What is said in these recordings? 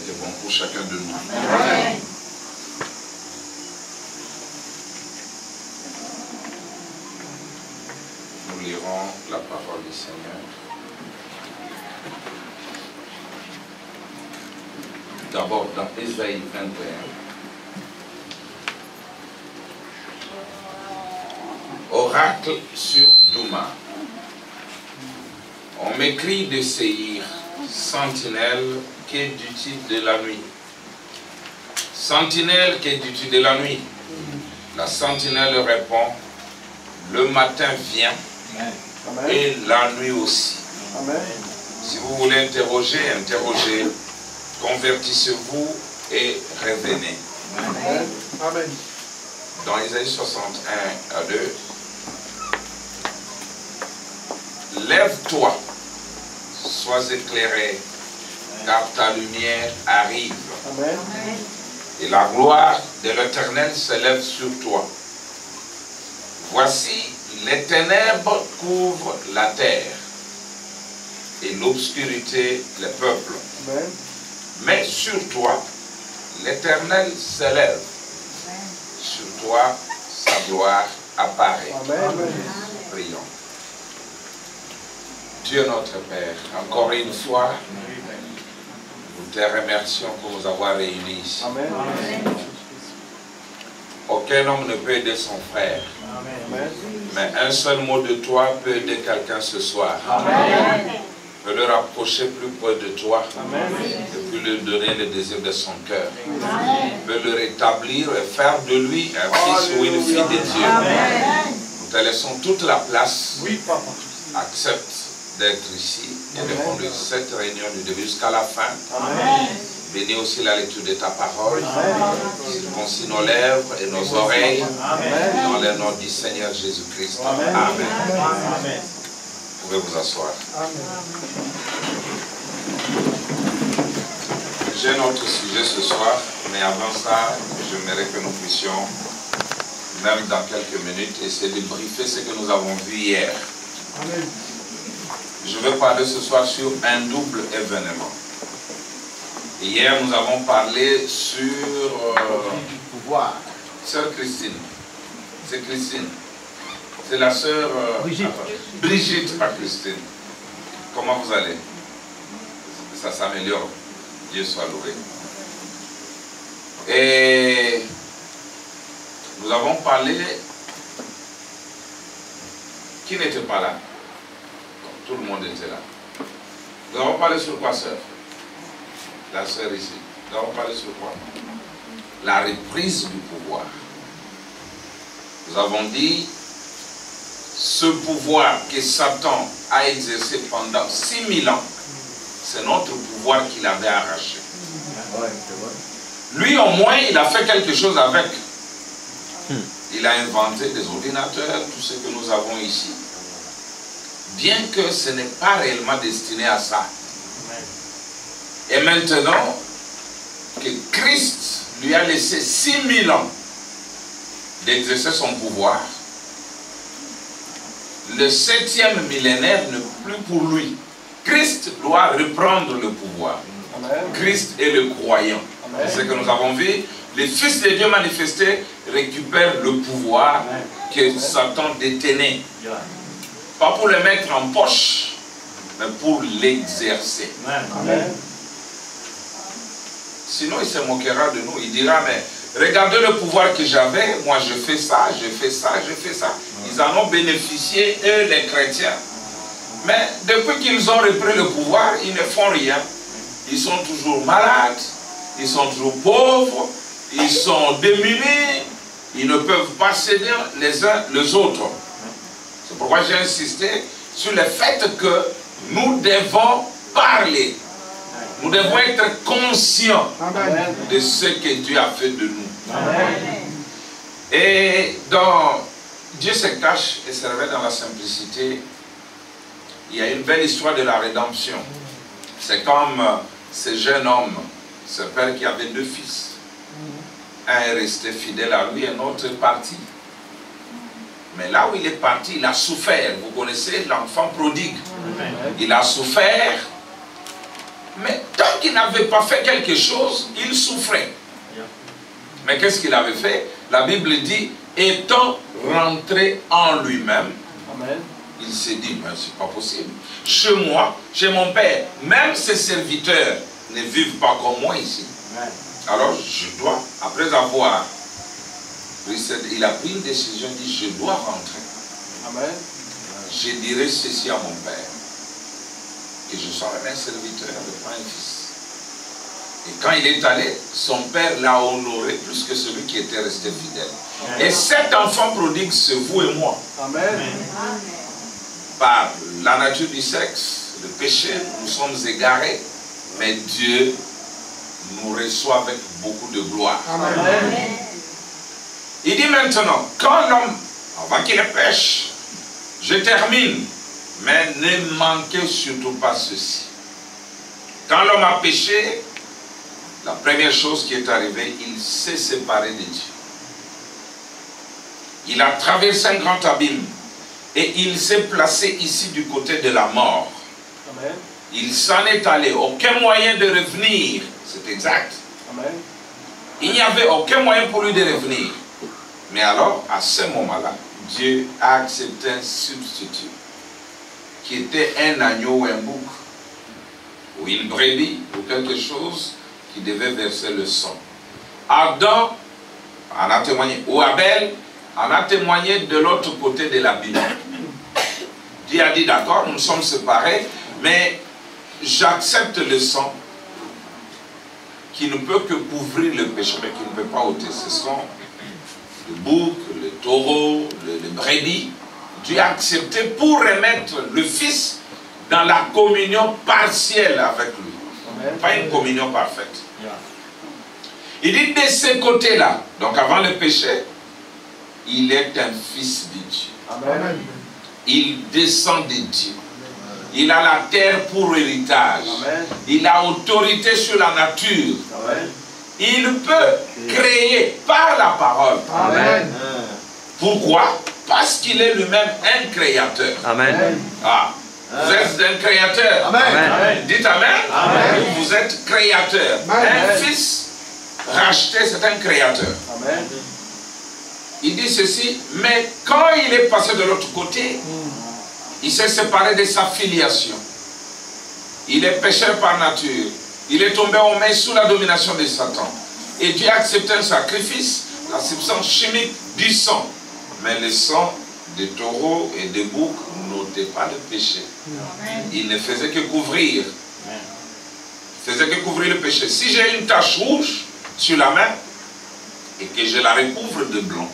été bon pour chacun de nous. Amen. Nous lirons la parole du Seigneur. D'abord dans Ésaïe 21. Oracle sur Douma. On m'écrit de Séhir, sentinelle, qu'est-tu de la nuit? Sentinelle, qu'est-tu de la nuit? La sentinelle répond, le matin vient et la nuit aussi. Amen. Si vous voulez interroger, interrogez. Convertissez-vous et revenez. Amen. Amen. Dans Ésaïe 61 à 2, lève-toi, sois éclairé, car ta lumière arrive. Amen. Et la gloire de l'Éternel s'élève sur toi. Voici, les ténèbres couvrent la terre et l'obscurité les peuples. Amen. Mais sur toi, l'Éternel s'élève. Sur toi, sa gloire apparaît. Amen. Prions. Dieu notre Père, encore une fois, nous te remercions pour nous avoir réunis ici. Amen. Aucun homme ne peut aider son frère. Amen. Mais un seul mot de toi peut aider quelqu'un ce soir. Amen. Peut le rapprocher plus près de toi. Amen. Et puis lui donner le désir de son cœur. Peut le rétablir et faire de lui un fils ou une fille de Dieu. Nous te laissons toute la place. Oui, papa. Accepte d'être ici et de conduire cette réunion du début jusqu'à la fin. Amen. Bénis aussi la lecture de ta parole. Amen. Circoncis nos lèvres et nos oreilles. Amen. Dans le nom du Seigneur Jésus-Christ. Amen. Amen. Amen. Vous pouvez vous asseoir. J'ai un autre sujet ce soir, mais avant ça, j'aimerais que nous puissions, même dans quelques minutes, essayer de briefer ce que nous avons vu hier. Amen. Je vais parler ce soir sur un double événement. Hier, nous avons parlé sur Pouvoir. Sœur Christine. C'est Christine. C'est la sœur Brigitte. Brigitte, pas Christine. Comment vous allez? Ça s'améliore. Dieu soit loué. Et nous avons parlé. Qui n'était pas là? Tout le monde était là. Nous avons parlé sur quoi, sœur? La sœur ici. Nous avons parlé sur quoi? La reprise du pouvoir. Nous avons dit, ce pouvoir que Satan a exercé pendant 6000 ans, c'est notre pouvoir qu'il avait arraché. Lui, au moins, il a fait quelque chose avec. Il a inventé des ordinateurs, tout ce que nous avons ici. Bien que ce n'est pas réellement destiné à ça. Et maintenant que Christ lui a laissé 6000 ans d'exercer son pouvoir, le 7e millénaire n'est plus pour lui. Christ doit reprendre le pouvoir. Amen. Christ est le croyant. C'est ce que nous avons vu. Les fils de Dieu manifestés récupèrent le pouvoir que Satan détenait. Pas pour le mettre en poche, mais pour l'exercer. Amen. Sinon, il se moquera de nous. Il dira, mais regardez le pouvoir que j'avais. Moi, je fais ça, je fais ça, je fais ça. Ils en ont bénéficié, eux, les chrétiens. Mais depuis qu'ils ont repris le pouvoir, ils ne font rien. Ils sont toujours malades, ils sont toujours pauvres, ils sont démunis, ils ne peuvent pas s'aider les uns les autres. C'est pourquoi j'ai insisté sur le fait que nous devons parler. Nous devons être conscients de ce que Dieu a fait de nous. Amen. Et dans Dieu se cache et se révèle dans la simplicité. Il y a une belle histoire de la rédemption. C'est comme ce jeune homme, ce père qui avait 2 fils. Un est resté fidèle à lui, un autre est parti. Mais là où il est parti, il a souffert. Vous connaissez l'enfant prodigue. Il a souffert, Mais tant qu'il n'avait pas fait quelque chose, il souffrait. Mais qu'est-ce qu'il avait fait? La Bible dit, étant rentré en lui-même, il s'est dit, mais c'est pas possible. Chez moi, chez mon père, même ses serviteurs ne vivent pas comme moi ici. Alors je dois, après avoir pris il a pris une décision, il dit, je dois rentrer. Amen. Je dirai ceci à mon père, et je serai un serviteur de pas un fils. Et quand il est allé, son père l'a honoré plus que celui qui était resté fidèle. Amen. Et cet enfant prodigue, c'est vous et moi. Amen. Par la nature du sexe, le péché, nous sommes égarés, mais Dieu nous reçoit avec beaucoup de gloire. Amen. Il dit maintenant, quand l'homme, avant qu'il pêche, je termine, mais ne manquez surtout pas ceci. Quand l'homme a péché, la première chose qui est arrivée, il s'est séparé de Dieu. Il a traversé un grand abîme et il s'est placé ici du côté de la mort. Amen. Il s'en est allé, aucun moyen de revenir, c'est exact. Amen. Il n'y avait aucun moyen pour lui de revenir. Mais alors, à ce moment-là, Dieu a accepté un substitut qui était un agneau ou un bouc, ou une brebis, ou quelque chose qui devait verser le sang. Adam en a témoigné, ou Abel en a témoigné de l'autre côté de la Bible. Dieu a dit, d'accord, nous sommes séparés, mais j'accepte le sang qui ne peut que couvrir le péché, mais qui ne peut pas ôter. Ce sont le bouc, le taureau, le brebis. Dieu a accepté pour remettre le Fils dans la communion partielle avec lui. Amen. Pas une communion parfaite. Il dit de ce côté-là, donc avant le péché, il est un fils de Dieu. Amen. Il descend de Dieu. Il a la terre pour héritage. Amen. Il a autorité sur la nature. Amen. Il peut créer par la parole. Amen. Pourquoi? Parce qu'il est lui-même un créateur. Amen. Ah, vous êtes un créateur. Amen. Amen. Dites Amen. Amen. Vous êtes créateur. Amen. Un fils racheté, c'est un créateur. Amen. Il dit ceci, mais quand il est passé de l'autre côté, il s'est séparé de sa filiation. Il est pécheur par nature. Il est tombé en main sous la domination de Satan. Et Dieu a accepté un sacrifice, la substance chimique du sang. Mais le sang des taureaux et des boucs n'ôtait pas le péché. Il ne faisait que couvrir. Il faisait que couvrir le péché. Si j'ai une tache rouge sur la main et que je la recouvre de blanc,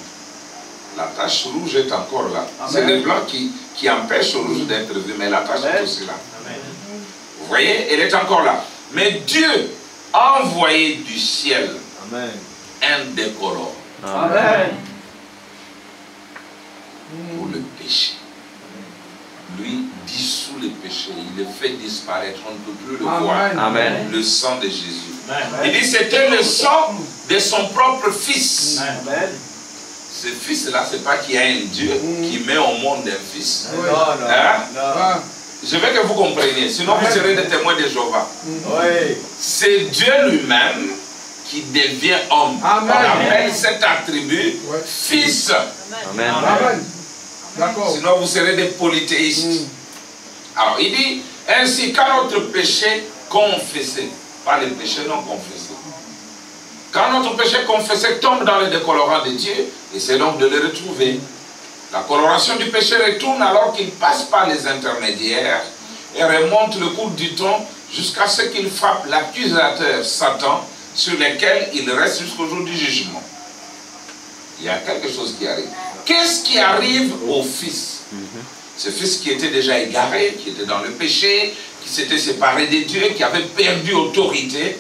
la tache rouge est encore là. C'est le blanc qui empêche le rouge d'être vu, mais la tache est aussi là. Amen. Vous voyez, elle est encore là. Mais Dieu a envoyé du ciel un décolore pour le péché. Lui dissout le péché, il le fait disparaître, on ne peut plus le voir. Amen. Le sang de Jésus. Amen. Il dit c'était le sang de son propre fils. Amen. Ce fils-là, ce n'est pas qu'il y a un Dieu qui met au monde un fils. Non, non, hein? non. Je veux que vous compreniez, sinon vous serez des témoins de Jéhovah. Oui. C'est Dieu lui-même qui devient homme. Amen. On appelle cet attribut fils. Amen. Amen. Sinon vous serez des polythéistes. Alors il dit, ainsi quand notre péché confessé, pas les péchés non confessés, quand notre péché confessé tombe dans le décolorant de Dieu, essaie donc de le retrouver. La coloration du péché retourne alors qu'il passe par les intermédiaires et remonte le cours du temps jusqu'à ce qu'il frappe l'accusateur Satan sur lequel il reste jusqu'au jour du jugement. Il y a quelque chose qui arrive. Qu'est-ce qui arrive au fils? Ce fils qui était déjà égaré, qui était dans le péché, qui s'était séparé de Dieu, qui avait perdu autorité.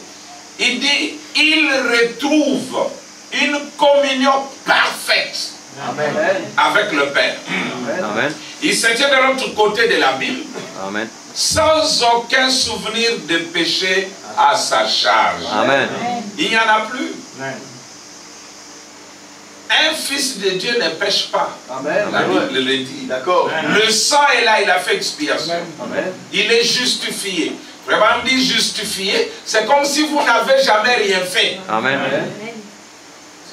Il dit, il retrouve une communion parfaite avec le Père. Amen. Il se tient de l'autre côté de l'abîme, sans aucun souvenir de péché à sa charge. Amen. Il n'y en a plus. Amen. Un fils de Dieu ne pêche pas. Amen. La Bible le dit. Le sang est là, il a fait expiation. Amen. Il est justifié. Vraiment, on dit justifié, c'est comme si vous n'avez jamais rien fait. Amen.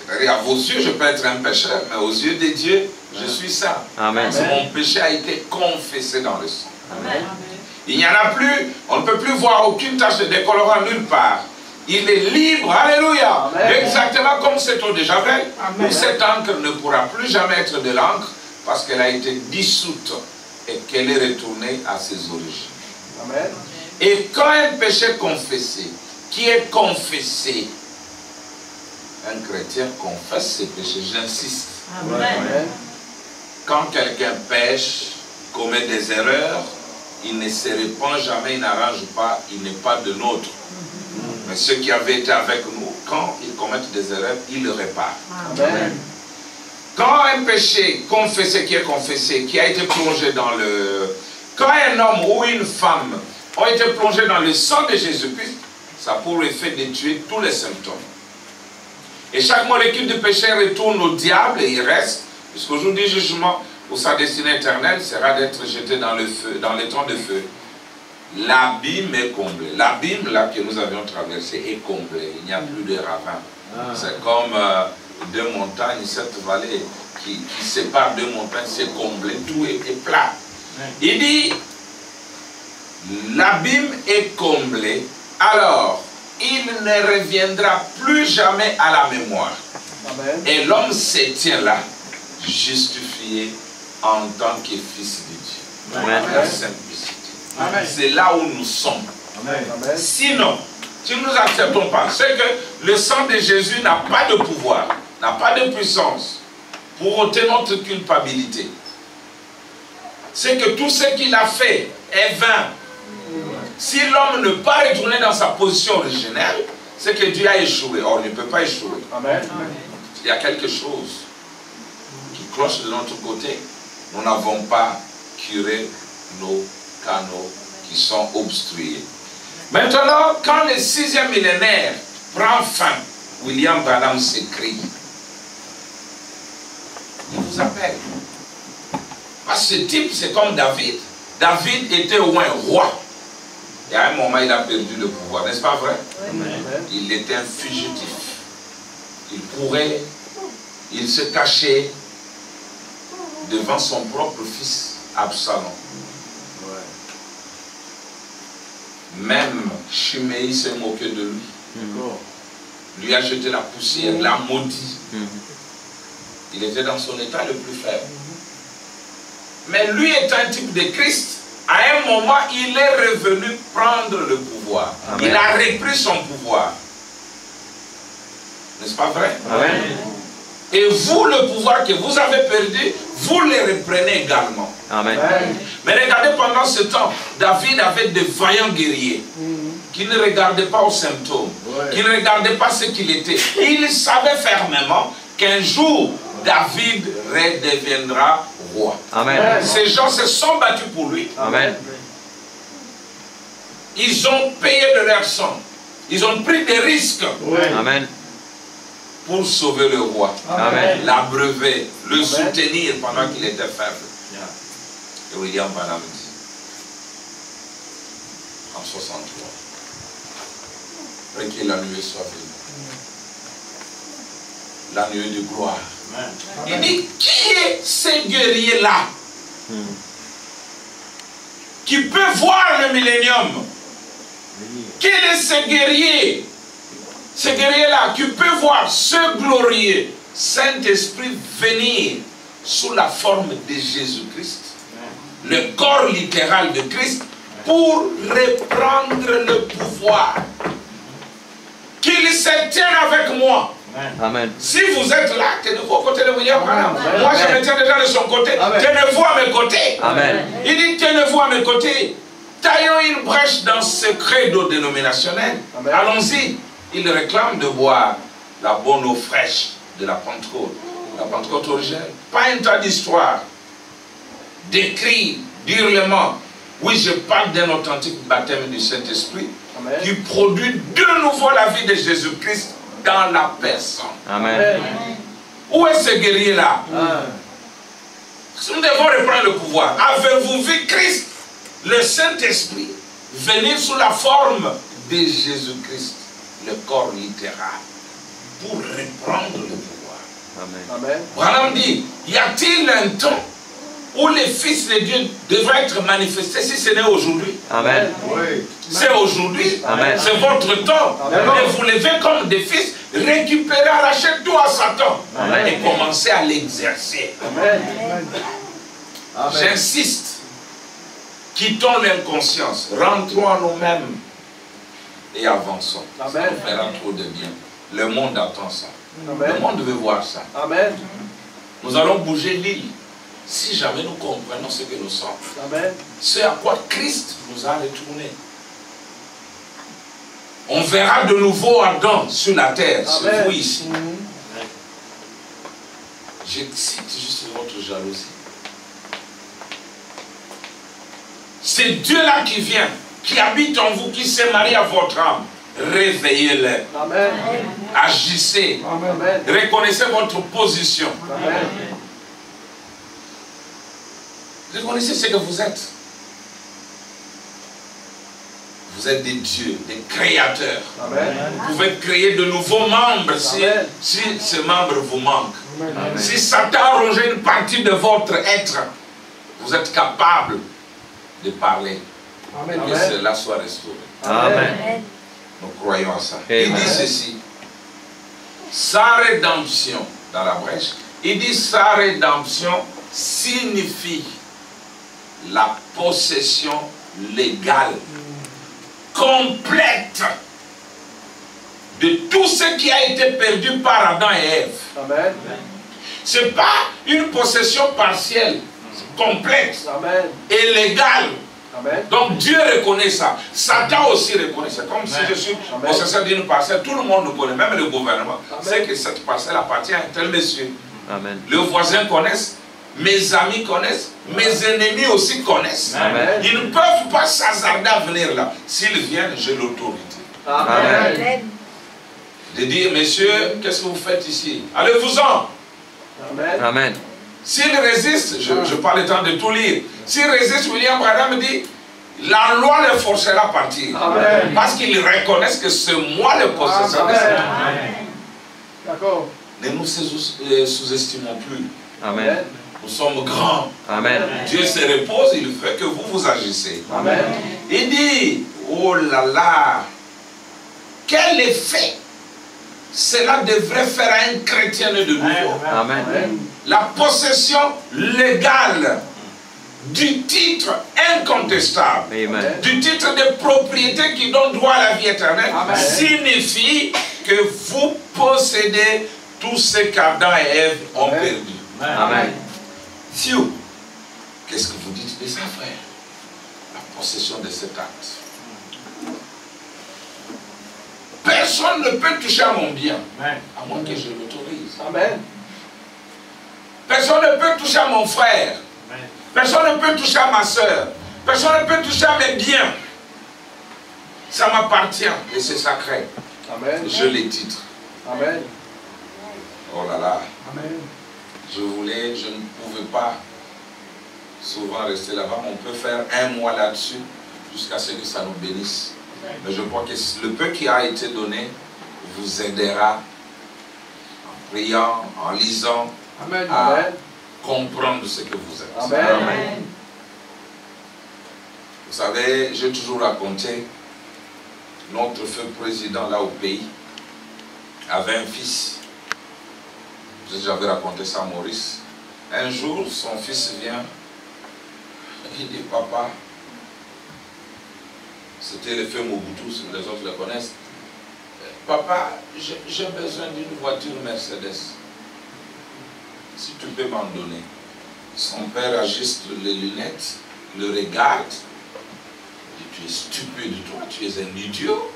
C'est-à-dire, à vos yeux, je peux être un pécheur, mais aux yeux de Dieu, je suis saint. Amen. Parce que mon péché a été confessé dans le sang. Amen. Il n'y en a plus, on ne peut plus voir aucune tache de décolorant nulle part. Il est libre, alléluia. Amen. Exactement comme cette eau de Javel, où cette encre ne pourra plus jamais être de l'encre, parce qu'elle a été dissoute et qu'elle est retournée à ses origines. Amen. Et quand un péché confessé, qui est confessé, un chrétien confesse ses péchés, j'insiste. Amen. Quand quelqu'un pêche, commet des erreurs, il ne se répand jamais, il n'arrange pas, il n'est pas de nôtre. Mais ceux qui avaient été avec nous, quand ils commettent des erreurs, ils le réparent. Amen. Quand un péché confessé, qui est confessé, qui a été plongé dans le... Quand un homme ou une femme ont été plongés dans le sang de Jésus-Christ, ça a pour effet de tuer tous les symptômes. Et chaque molécule de péché retourne au diable et il reste, jusqu'au jour du jugement, où sa destinée éternelle sera d'être jeté dans le feu, dans les temps de feu. L'abîme est comblé. L'abîme là que nous avions traversé est comblé. Il n'y a plus de ravin. C'est comme deux montagnes, cette vallée qui sépare deux montagnes, c'est comblé, tout est plat. Il dit, l'abîme est comblé, alors il ne reviendra plus jamais à la mémoire. Amen. Et l'homme se tient là, justifié en tant que fils de Dieu. Amen. La simplicité. Amen. C'est là où nous sommes. Amen. Sinon, si nous n'acceptons pas, c'est que le sang de Jésus n'a pas de pouvoir, n'a pas de puissance pour ôter notre culpabilité. C'est que tout ce qu'il a fait est vain. Si l'homme ne peut pas retourner dans sa position originelle, c'est que Dieu a échoué. Or, il ne peut pas échouer. Amen. Il y a quelque chose qui cloche de notre côté. Nous n'avons pas curé nos canaux qui sont obstrués. Maintenant, quand le 6e millénaire prend fin, William Branham s'écrit. Il vous appelle. Parce que ce type, c'est comme David. David était au moins roi. Et à un moment, il a perdu le pouvoir. N'est-ce pas vrai? Amen. Il était un fugitif. Il courait, il se cachait devant son propre fils, Absalom. Même Chiméi s'est moqué de lui. Lui a jeté la poussière, l'a maudit. Il était dans son état le plus faible. Mais lui est un type de Christ. À un moment, il est revenu prendre le pouvoir. Amen. Il a repris son pouvoir. N'est-ce pas vrai? Amen. Et vous, le pouvoir que vous avez perdu, vous le reprenez également. Amen. Mais regardez, pendant ce temps, David avait de vaillants guerriers qui ne regardaient pas aux symptômes, qui ne regardaient pas ce qu'il était. Il savait fermement qu'un jour, David redeviendra roi. Amen. Ces gens se sont battus pour lui. Amen. Ils ont payé de leur sang. Ils ont pris des risques Amen. pour sauver le roi. Amen. L'abreuver, le soutenir pendant qu'il était faible. Et William Branham dit, en 63, après que la nuée soit venue, la nuée de gloire, il dit, qui est ce guerrier-là qui peut voir le millénium? Quel est ce guerrier? Ce guerrier-là qui peut voir ce glorieux Saint-Esprit venir sous la forme de Jésus-Christ, le corps littéral de Christ, pour reprendre le pouvoir. Qu'il se tienne avec moi. Amen. Si vous êtes là, tenez-vous aux côtés de William Branham. Amen. Moi, je me tiens déjà de son côté. Tenez-vous à mes côtés. Amen. Il dit, tenez-vous à mes côtés. Taillons une brèche dans ce credo dénominationnel. Amen. Allons-y. Il réclame de boire la bonne eau fraîche de la Pentecôte. La Pentecôte originelle. Pas un tas d'histoires, d'écrits, d'hurlements. Oui, je parle d'un authentique baptême du Saint-Esprit qui produit de nouveau la vie de Jésus-Christ dans la personne. Amen. Où est ce guerrier-là? Nous devons reprendre le pouvoir. Avez-vous vu Christ, le Saint-Esprit, venir sous la forme de Jésus-Christ, le corps littéral, pour reprendre le pouvoir. Amen. Branham dit, y a-t-il un temps où les fils de Dieu devraient être manifestés si ce n'est aujourd'hui? Amen. Oui. C'est aujourd'hui. Amen. C'est votre temps. Amen. Et vous levez comme des fils, récupérez, arrachez tout à Satan. Amen. Et commencez à l'exercer. Amen. Amen. J'insiste. Quittons l'inconscience. Rentrons en nous-mêmes. Et avançons. Amen. Ça nous fera trop de bien. Le monde attend ça. Amen. Le monde veut voir ça. Amen. Nous allons bouger l'île. Si jamais nous comprenons ce que nous sommes. Amen. Ce à quoi Christ nous a retourné. On verra de nouveau Adam sur la terre, sur Amen. vous ici. Je cite juste votre jalousie. C'est Dieu-là qui vient, qui habite en vous, qui s'est marié à votre âme. Réveillez-le. Amen. Agissez. Amen. Reconnaissez votre position. Amen. Reconnaissez ce que vous êtes. Vous êtes des dieux, des créateurs. Amen. Vous pouvez créer de nouveaux membres Amen. si ces membres vous manquent. Amen. Si Satan a rongé une partie de votre être, vous êtes capable de parler. Amen. Que cela soit restauré. Amen. Nous croyons à ça. Amen. Il dit ceci. Sa rédemption, dans la brèche, il dit sa rédemption signifie la possession légale, complète, de tout ce qui a été perdu par Adam et Ève. Amen. Ce n'est pas une possession partielle, complète Amen. et légale. Amen. Donc Dieu reconnaît ça. Satan aussi reconnaît ça. Comme si je suis possesseur d'une parcelle, tout le monde nous connaît, même le gouvernement. C'est que cette parcelle appartient à un tel monsieur. Amen. Les voisins connaissent, mes amis connaissent, mes ennemis aussi connaissent. Amen. Ils ne peuvent pas s'hasarder à venir là. S'ils viennent, j'ai l'autorité Amen. de dire, messieurs, qu'est-ce que vous faites ici? Allez-vous-en. Amen. Amen. S'ils résistent, je pas le temps de tout lire. S'ils résistent, William Branham dit, la loi les forcera à partir. Amen. Parce qu'ils reconnaissent que c'est moi le possesseur de cette loi. D'accord. Ne nous sous-estimons plus. Amen. Nous sommes grands. Amen. Dieu se repose, il fait que vous vous agissez. Amen. Il dit, oh là là, quel effet cela devrait faire à un chrétien de nouveau. Amen. Amen. La possession légale du titre incontestable, Amen. du titre de propriété qui donne droit à la vie éternelle, Amen. signifie que vous possédez tout ce qu'Adam et Ève ont Amen. perdu. Amen. Fiou, qu'est-ce que vous dites de ça, frère? La possession de cet acte. Personne ne peut toucher à mon bien, à moins que je l'autorise. Amen. Personne ne peut toucher à mon frère. Personne ne peut toucher à ma soeur. Personne ne peut toucher à mes biens. Ça m'appartient et c'est sacré. Amen. Je les titre. Amen. Oh là là. Amen. Je ne pouvais pas souvent rester là-bas. On peut faire un mois là-dessus jusqu'à ce que ça nous bénisse. Mais je crois que le peu qui a été donné vous aidera en priant, en lisant, Amen. à Amen. comprendre ce que vous êtes. Amen. Vous savez, j'ai toujours raconté, notre feu président là au pays avait un fils. J'avais raconté ça à Maurice. Un jour, son fils vient, il dit, papa, c'était le feu Mobutu, les autres le connaissent. Papa, j'ai besoin d'une voiture Mercedes. Si tu peux m'en donner. Son père ajuste les lunettes, le regarde. Il dit, tu es stupide, toi, tu es un idiot.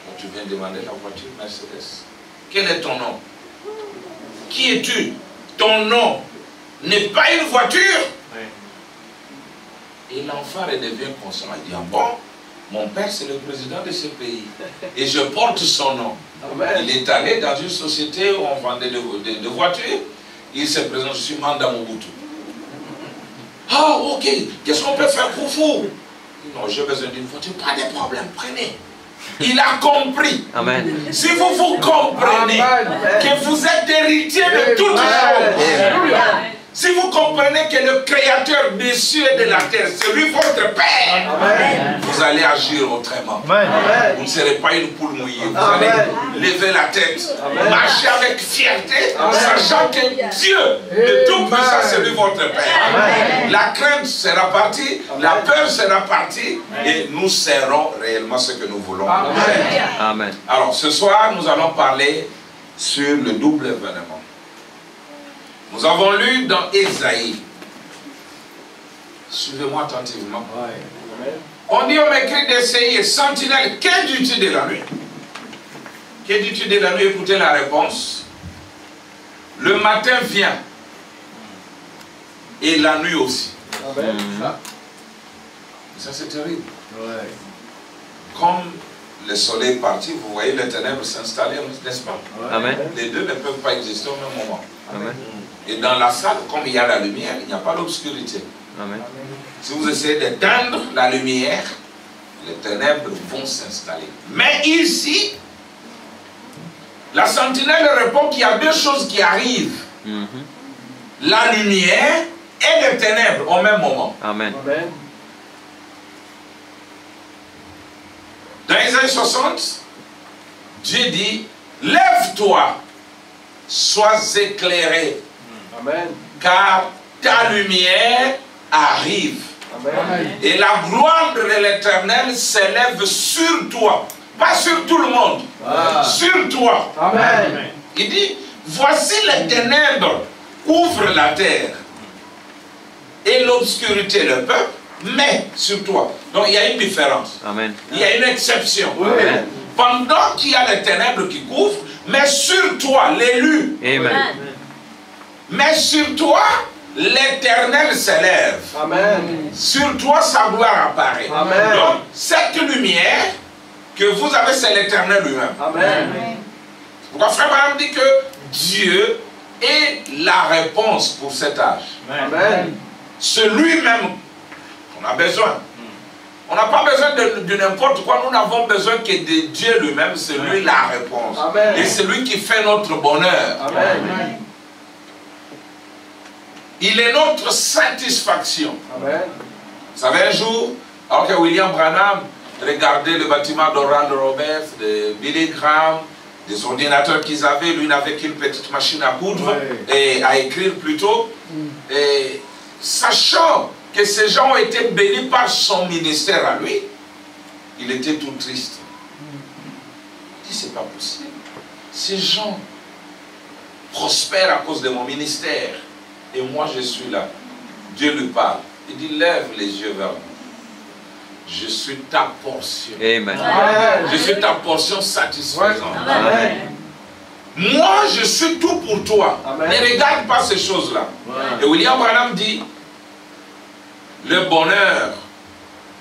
Quand tu viens demander la voiture Mercedes. Quel est ton nom? Qui es-tu? Ton nom n'est pas une voiture. Et l'enfant redevient conscient. Il dit, ah bon, mon père c'est le président de ce pays. Et je porte son nom. Amen. Il est allé dans une société où on vendait de voitures. Il se présente, je suis Manda Mobutu. Ah, ok, qu'est-ce qu'on peut faire pour vous? Non, j'ai besoin d'une voiture. Pas de problème, prenez. Il a compris. Amen. Si vous comprenez que vous êtes héritier de toutes choses, si vous comprenez que le Créateur des cieux et de la terre, c'est lui votre Père, vous allez agir autrement. Vous ne serez pas une poule mouillée. Vous allez lever la tête, marcher avec fierté, sachant que Dieu, de tout puissant, c'est lui votre Père. La crainte sera partie, la peur sera partie, et nous serons réellement ce que nous voulons. Amen. Alors, ce soir, nous allons parler sur le double événement. Nous avons lu dans Ésaïe. Suivez-moi attentivement. On dit au m'écrit d'essayer, sentinelle, que dis-tu de la nuit? Que dis-tu de la nuit? Écoutez la réponse. Le matin vient. Et la nuit aussi. Ça c'est terrible. Comme le soleil est parti, vous voyez les ténèbres s'installer, n'est-ce pas? Amen. Les deux ne peuvent pas exister au même moment. Amen. Et dans la salle, comme il y a la lumière, il n'y a pas d'obscurité. Amen. Si vous essayez d'éteindre la lumière, les ténèbres vont s'installer. Mais ici, la sentinelle répond qu'il y a deux choses qui arrivent. La lumière et les ténèbres au même moment. Amen. Dans Ésaïe 60, Dieu dit, lève-toi, sois éclairé, car ta lumière arrive. Et la gloire de l'Éternel s'élève sur toi. Pas sur tout le monde, sur toi. Il dit, voici les ténèbres couvrent la terre et l'obscurité le peuple, mais sur toi. Donc il y a une différence. Amen. Il y a une exception. Amen. Pendant qu'il y a les ténèbres qui couvrent, mais sur toi, l'élu. Amen. Mais sur toi, l'Éternel s'élève. Sur toi, sa gloire apparaît. Donc, cette lumière que vous avez, c'est l'Éternel lui-même. Pourquoi Frère Branham dit que Dieu est la réponse pour cet âge. C'est lui-même qu'on a besoin. On n'a pas besoin de n'importe quoi, nous n'avons besoin que de Dieu lui-même, c'est lui la réponse. Et c'est lui qui fait notre bonheur. Il est notre satisfaction. Vous savez, un jour, alors que William Branham regardait le bâtiment d'Oral Roberts, de Billy Graham, des ordinateurs qu'ils avaient, lui n'avait qu'une petite machine à coudre, et à écrire plutôt, et sachant que ces gens ont été bénis par son ministère à lui, il était tout triste. Il dit, c'est pas possible. Ces gens prospèrent à cause de mon ministère. Et moi je suis là. Dieu lui parle. Il dit, lève les yeux vers moi. Je suis ta portion. Amen. Je suis ta portion satisfaisante. Moi je suis tout pour toi. Ne regarde pas ces choses-là. Et William Branham dit, le bonheur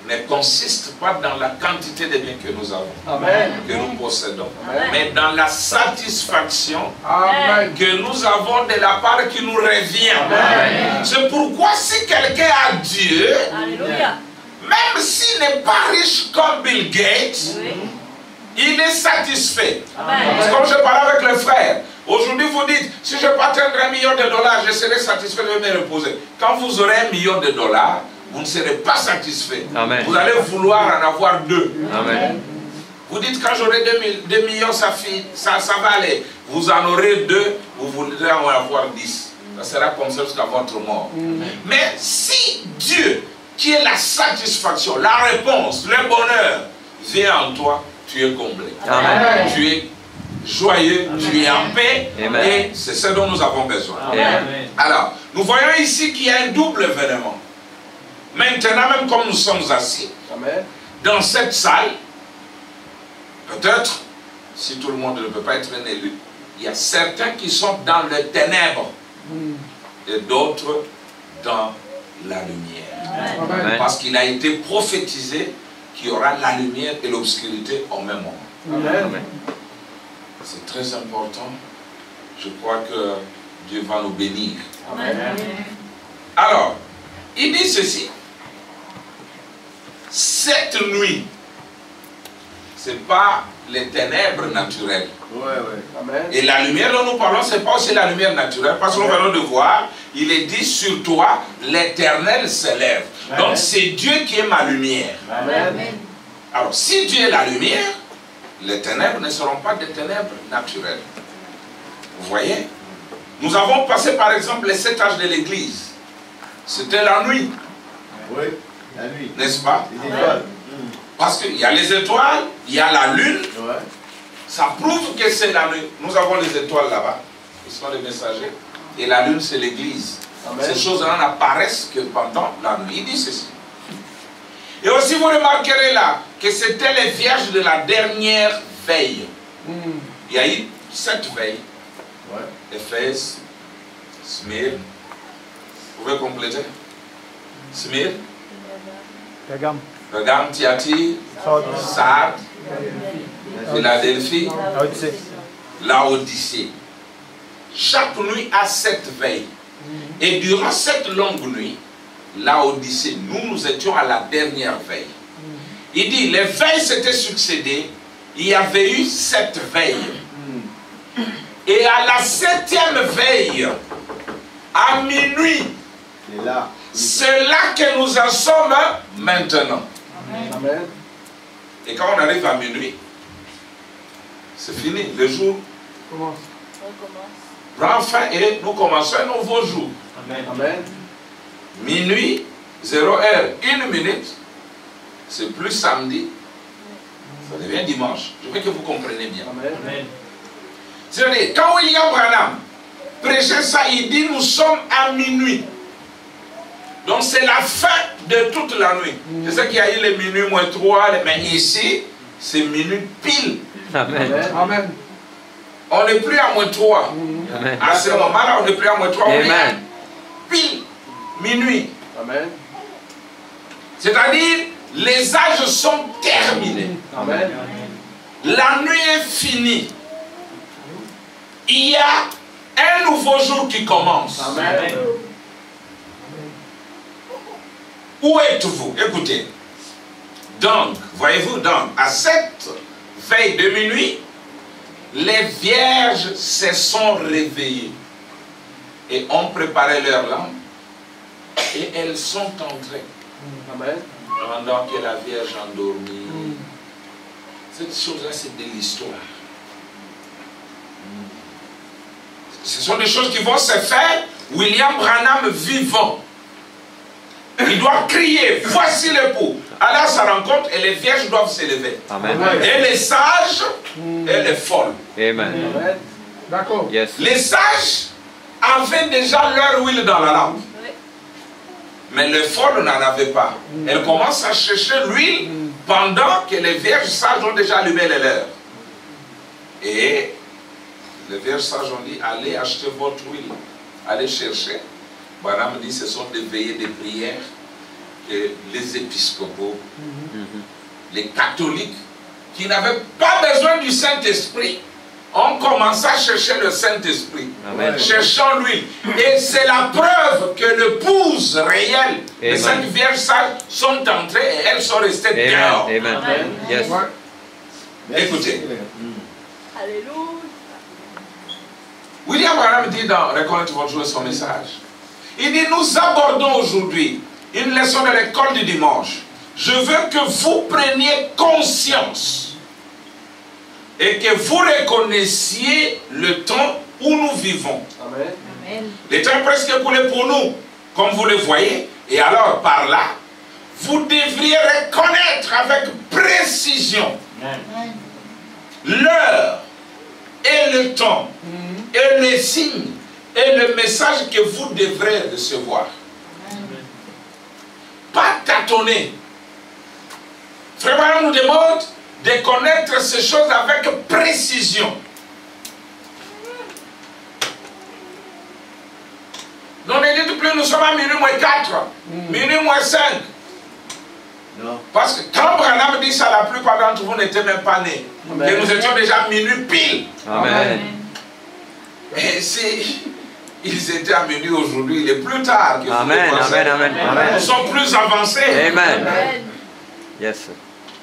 ne consiste pas dans la quantité de biens que nous avons, que nous possédons, mais dans la satisfaction que nous avons de la part qui nous revient. C'est pourquoi si quelqu'un a Dieu, même s'il n'est pas riche comme Bill Gates, il est satisfait. C'est comme je parlais avec le frère. Aujourd'hui, vous dites, si je peux atteindre $1 million, je serai satisfait de me reposer. Quand vous aurez $1 million, vous ne serez pas satisfait. Amen. Vous allez vouloir en avoir 2. Amen. Vous dites, quand j'aurai 2 millions, ça va aller. Vous en aurez 2, vous voudrez en avoir 10. Ça sera comme ça jusqu'à votre mort. Mais si Dieu, qui est la satisfaction, la réponse, le bonheur, vient en toi, tu es comblé. Amen. Tu es joyeux, tu es en paix. Amen. Et c'est ce dont nous avons besoin. Amen. Alors, nous voyons ici qu'il y a un double événement. Maintenant, même comme nous sommes assis dans cette salle, peut-être, si tout le monde ne peut pas être un élu, il y a certains qui sont dans les ténèbres et d'autres dans la lumière. Amen. Parce qu'il a été prophétisé qu'il y aura la lumière et l'obscurité au même moment. Amen. C'est très important. Je crois que Dieu va nous bénir. Alors, il dit ceci. cette nuit, ce n'est pas les ténèbres naturelles. Amen. Et la lumière dont nous parlons, ce n'est pas aussi la lumière naturelle. Parce que nous venons de voir, il est dit sur toi, l'Éternel s'élève. Donc c'est Dieu qui est ma lumière. Amen. Alors si Dieu est la lumière, les ténèbres ne seront pas des ténèbres naturelles. Vous voyez? Nous avons passé par exemple les 7 âges de l'Église. C'était la nuit. Oui, la nuit. N'est-ce pas? Les étoiles. Parce qu'il y a les étoiles, il y a la lune. Ouais. Ça prouve que c'est la nuit. Nous avons les étoiles là-bas. Ils sont les messagers. Et la lune, c'est l'église. Ces choses-là n'apparaissent que pendant la nuit. Il dit ceci. Et aussi, vous remarquerez là que c'était les vierges de la dernière veille. Il y a eu 7 veilles. Ouais. Éphèse, Smyrne. Vous pouvez compléter? Smyrne, Pergame, Thyatire, Sardes, Philadelphie, Laodicée. Chaque nuit a 7 veilles. Et durant cette longue nuit, Laodicée, nous étions à la dernière veille. Il dit, les veilles s'étaient succédées, il y avait eu 7 veilles. Et à la 7e veille, à minuit, c'est là que nous en sommes maintenant. Amen. Et quand on arrive à minuit, c'est fini, le jour Commence. prend fin et nous commençons un nouveau jour. Amen. Minuit, 0 heure, 1 minute, c'est plus samedi, ça devient dimanche. Je veux que vous compreniez bien. Amen. C'est-à-dire, quand William Branham prêchait ça, il dit nous sommes à minuit. Donc c'est la fin de toute la nuit. Je sais qu'il y a eu les minuit moins 3, mais ici, c'est minuit pile. Amen. Amen. On n'est plus à moins 3. Amen. À ce moment-là, on n'est plus à moins 3. On est à Amen. pile minuit. Amen. C'est-à-dire, les âges sont terminés. Amen. La nuit est finie. Il y a un nouveau jour qui commence. Amen. Où êtes-vous? Écoutez. Donc, voyez-vous, donc, à cette veille de minuit, les vierges se sont réveillées et ont préparé leur lampe et elles sont entrées. Amen. Pendant que la Vierge endormie. Cette chose-là, c'est de l'histoire. Ce sont des choses qui vont se faire. William Branham vivant. Il doit crier, voici l'époux. Aller à sa rencontre et les vierges doivent se lever. Amen. Et les sages et les folles. Amen. Amen. D'accord. Yes. Les sages avaient déjà leur huile dans la lampe. Mais les folles n'en avaient pas. Elles commencent à chercher l'huile pendant que les vierges sages ont déjà allumé les leurs. Et les vierges sages ont dit, allez acheter votre huile. Allez chercher. Branham dit, ce sont des veillées de prière que les épiscopaux, les catholiques, qui n'avaient pas besoin du Saint-Esprit, ont commencé à chercher le Saint-Esprit, cherchant l'huile. Et c'est la preuve que l'épouse réelle, les 5 vierges sages, sont entrées et elles sont restées dehors. Amen. Amen. Yes. Écoutez. Alléluia. William Branham dit dans Reconnaître votre jour son message, il dit, nous abordons aujourd'hui une leçon de l'école du dimanche. Je veux que vous preniez conscience et que vous reconnaissiez le temps où nous vivons. Amen. Le temps est presque écoulé pour nous, comme vous le voyez. Et alors, par là, vous devriez reconnaître avec précision l'heure et le temps et les signes et le message que vous devrez recevoir. Pas tâtonner. Frère Branham nous demande de connaître ces choses avec précision. Non, ne dites plus, nous sommes à minuit moins 4, minuit moins 5. Non. Parce que quand Branham dit ça, la plupart d'entre vous n'étaient même pas nés. Et nous étions déjà minuit pile. Amen. Et si ils étaient à minuit aujourd'hui, il est plus tard que vous Amen. le pensez. Amen. Amen. Nous Amen. sommes plus avancés. Amen. Yes.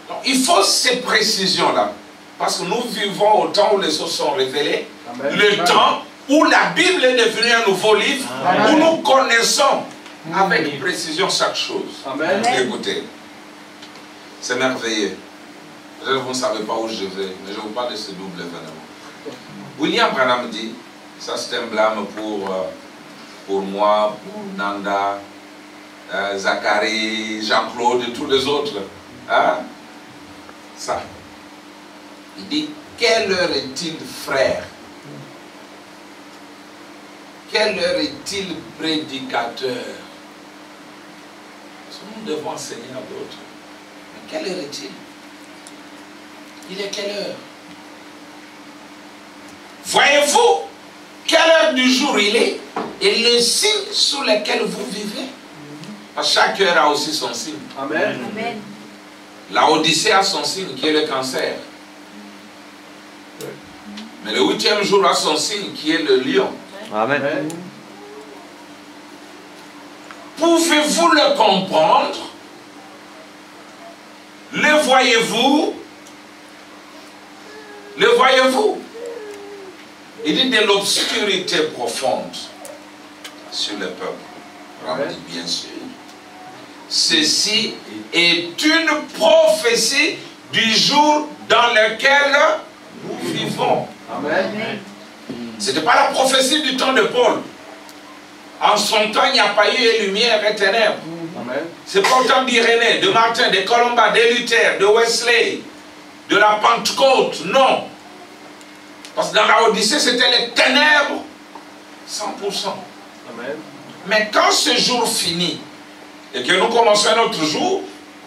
Donc, il faut ces précisions-là. Parce que nous vivons au temps où les choses sont révélées. Amen. Le temps où la Bible est devenue un nouveau livre. Amen. Où nous connaissons avec précision chaque chose. Amen. Écoutez, c'est merveilleux. Peut-être que vous ne savez pas où je vais, mais je vous parle de ce double événement. William Branham dit, ça c'est un blâme pour moi, pour Nanda, Zachary, Jean-Claude et tous les autres. Hein? Ça. Il dit, quelle heure est-il, frère? Quelle heure est-il, prédicateur? Parce que nous devons enseigner à d'autres. Mais quelle heure est-il? Il est quelle heure? Voyez-vous quelle heure du jour il est et les signes sous lesquels vous vivez? Parce que chaque heure a aussi son signe. Amen. Amen. La Odyssée a son signe qui est le cancer. Mais le 8e jour a son signe qui est le lion. Amen. Amen. Pouvez-vous le comprendre? Le voyez-vous? Le voyez-vous? Il dit de l'obscurité profonde sur le peuple. Amen. Bien sûr. Ceci est une prophétie du jour dans lequel nous vivons. Amen. Ce n'était pas la prophétie du temps de Paul. En son temps, il n'y a pas eu lumière et ténèbres. Amen. C'est pas le temps d'Irénée, de Martin, de Colomba, de Luther, de Wesley, de la Pentecôte. Non. Parce que dans la Odyssée, c'était les ténèbres 100%. Amen. Mais quand ce jour finit, et que nous commençons un autre jour,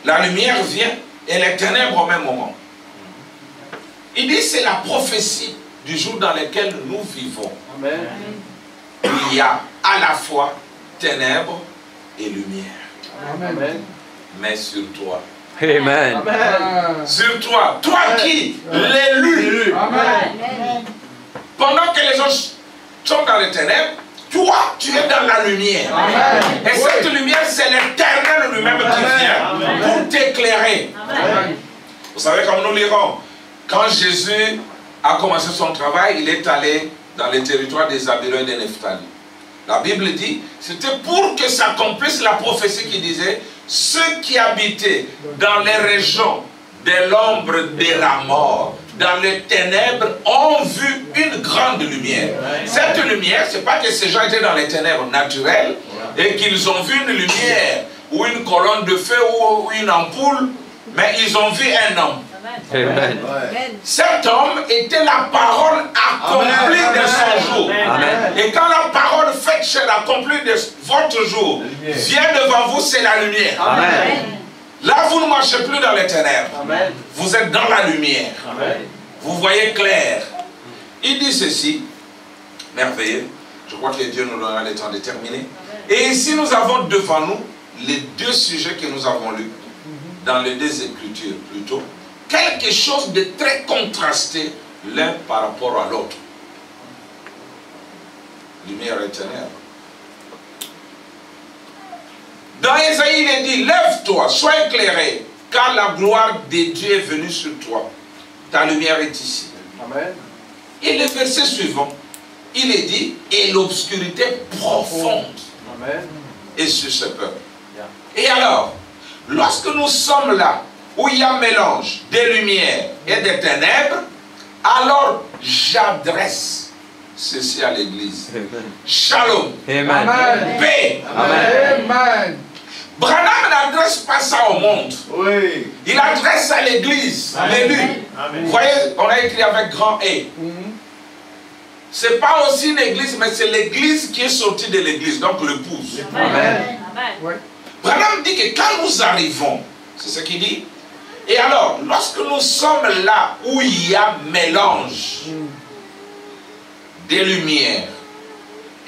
la lumière vient et les ténèbres au même moment. Il dit c'est la prophétie du jour dans lequel nous vivons. Amen. Il y a à la fois ténèbres et lumière. Amen. Mais sur toi. Amen. Amen. Sur toi. Toi qui? L'élu. Amen. Pendant que les autres sont dans les ténèbres, toi, tu es dans la lumière. Amen. Et cette lumière, c'est l'Éternel lui-même qui vient pour t'éclairer. Amen. Vous savez, comme nous lirons, quand Jésus a commencé son travail, il est allé dans les territoires des Zabulon et des Nephtali. La Bible dit, c'était pour que s'accomplisse la prophétie qui disait, ceux qui habitaient dans les régions de l'ombre de la mort, dans les ténèbres, ont vu une grande lumière. Cette lumière, ce n'est pas que ces gens étaient dans les ténèbres naturelles et qu'ils ont vu une lumière ou une colonne de feu ou une ampoule, mais ils ont vu un homme. Amen. Cet homme était la parole accomplie de son jour. Amen. Et quand la parole faite chez l'accompli de votre jour vient devant vous, c'est la lumière. Amen. Là, vous ne marchez plus dans les ténèbres. Amen. Vous êtes dans la lumière. Amen. Vous voyez clair. Il dit ceci, merveilleux. Je crois que Dieu nous donnera le temps de terminer. Et ici, nous avons devant nous les deux sujets que nous avons lus dans les deux Écritures plutôt. Quelque chose de très contrasté l'un par rapport à l'autre. Lumière et ténèbres. Dans Ésaïe, il est dit, lève-toi, sois éclairé, car la gloire de Dieu est venue sur toi. Ta lumière est ici. Amen. Et le verset suivant, il est dit, et l'obscurité profonde Amen. est sur ce peuple. Et alors, lorsque nous sommes là, où il y a mélange des lumières et des ténèbres, alors j'adresse ceci à l'Église. Shalom. Amen. Amen. Paix. Amen. Amen. Branham n'adresse pas ça au monde. Oui. Il adresse à l'Église, l'élu. Vous voyez, on a écrit avec grand E. Ce n'est pas aussi une église, mais c'est l'église qui est sortie de l'église, donc l'épouse. Amen. Amen. Branham dit que quand nous arrivons, c'est ce qu'il dit, et alors, lorsque nous sommes là où il y a mélange des lumières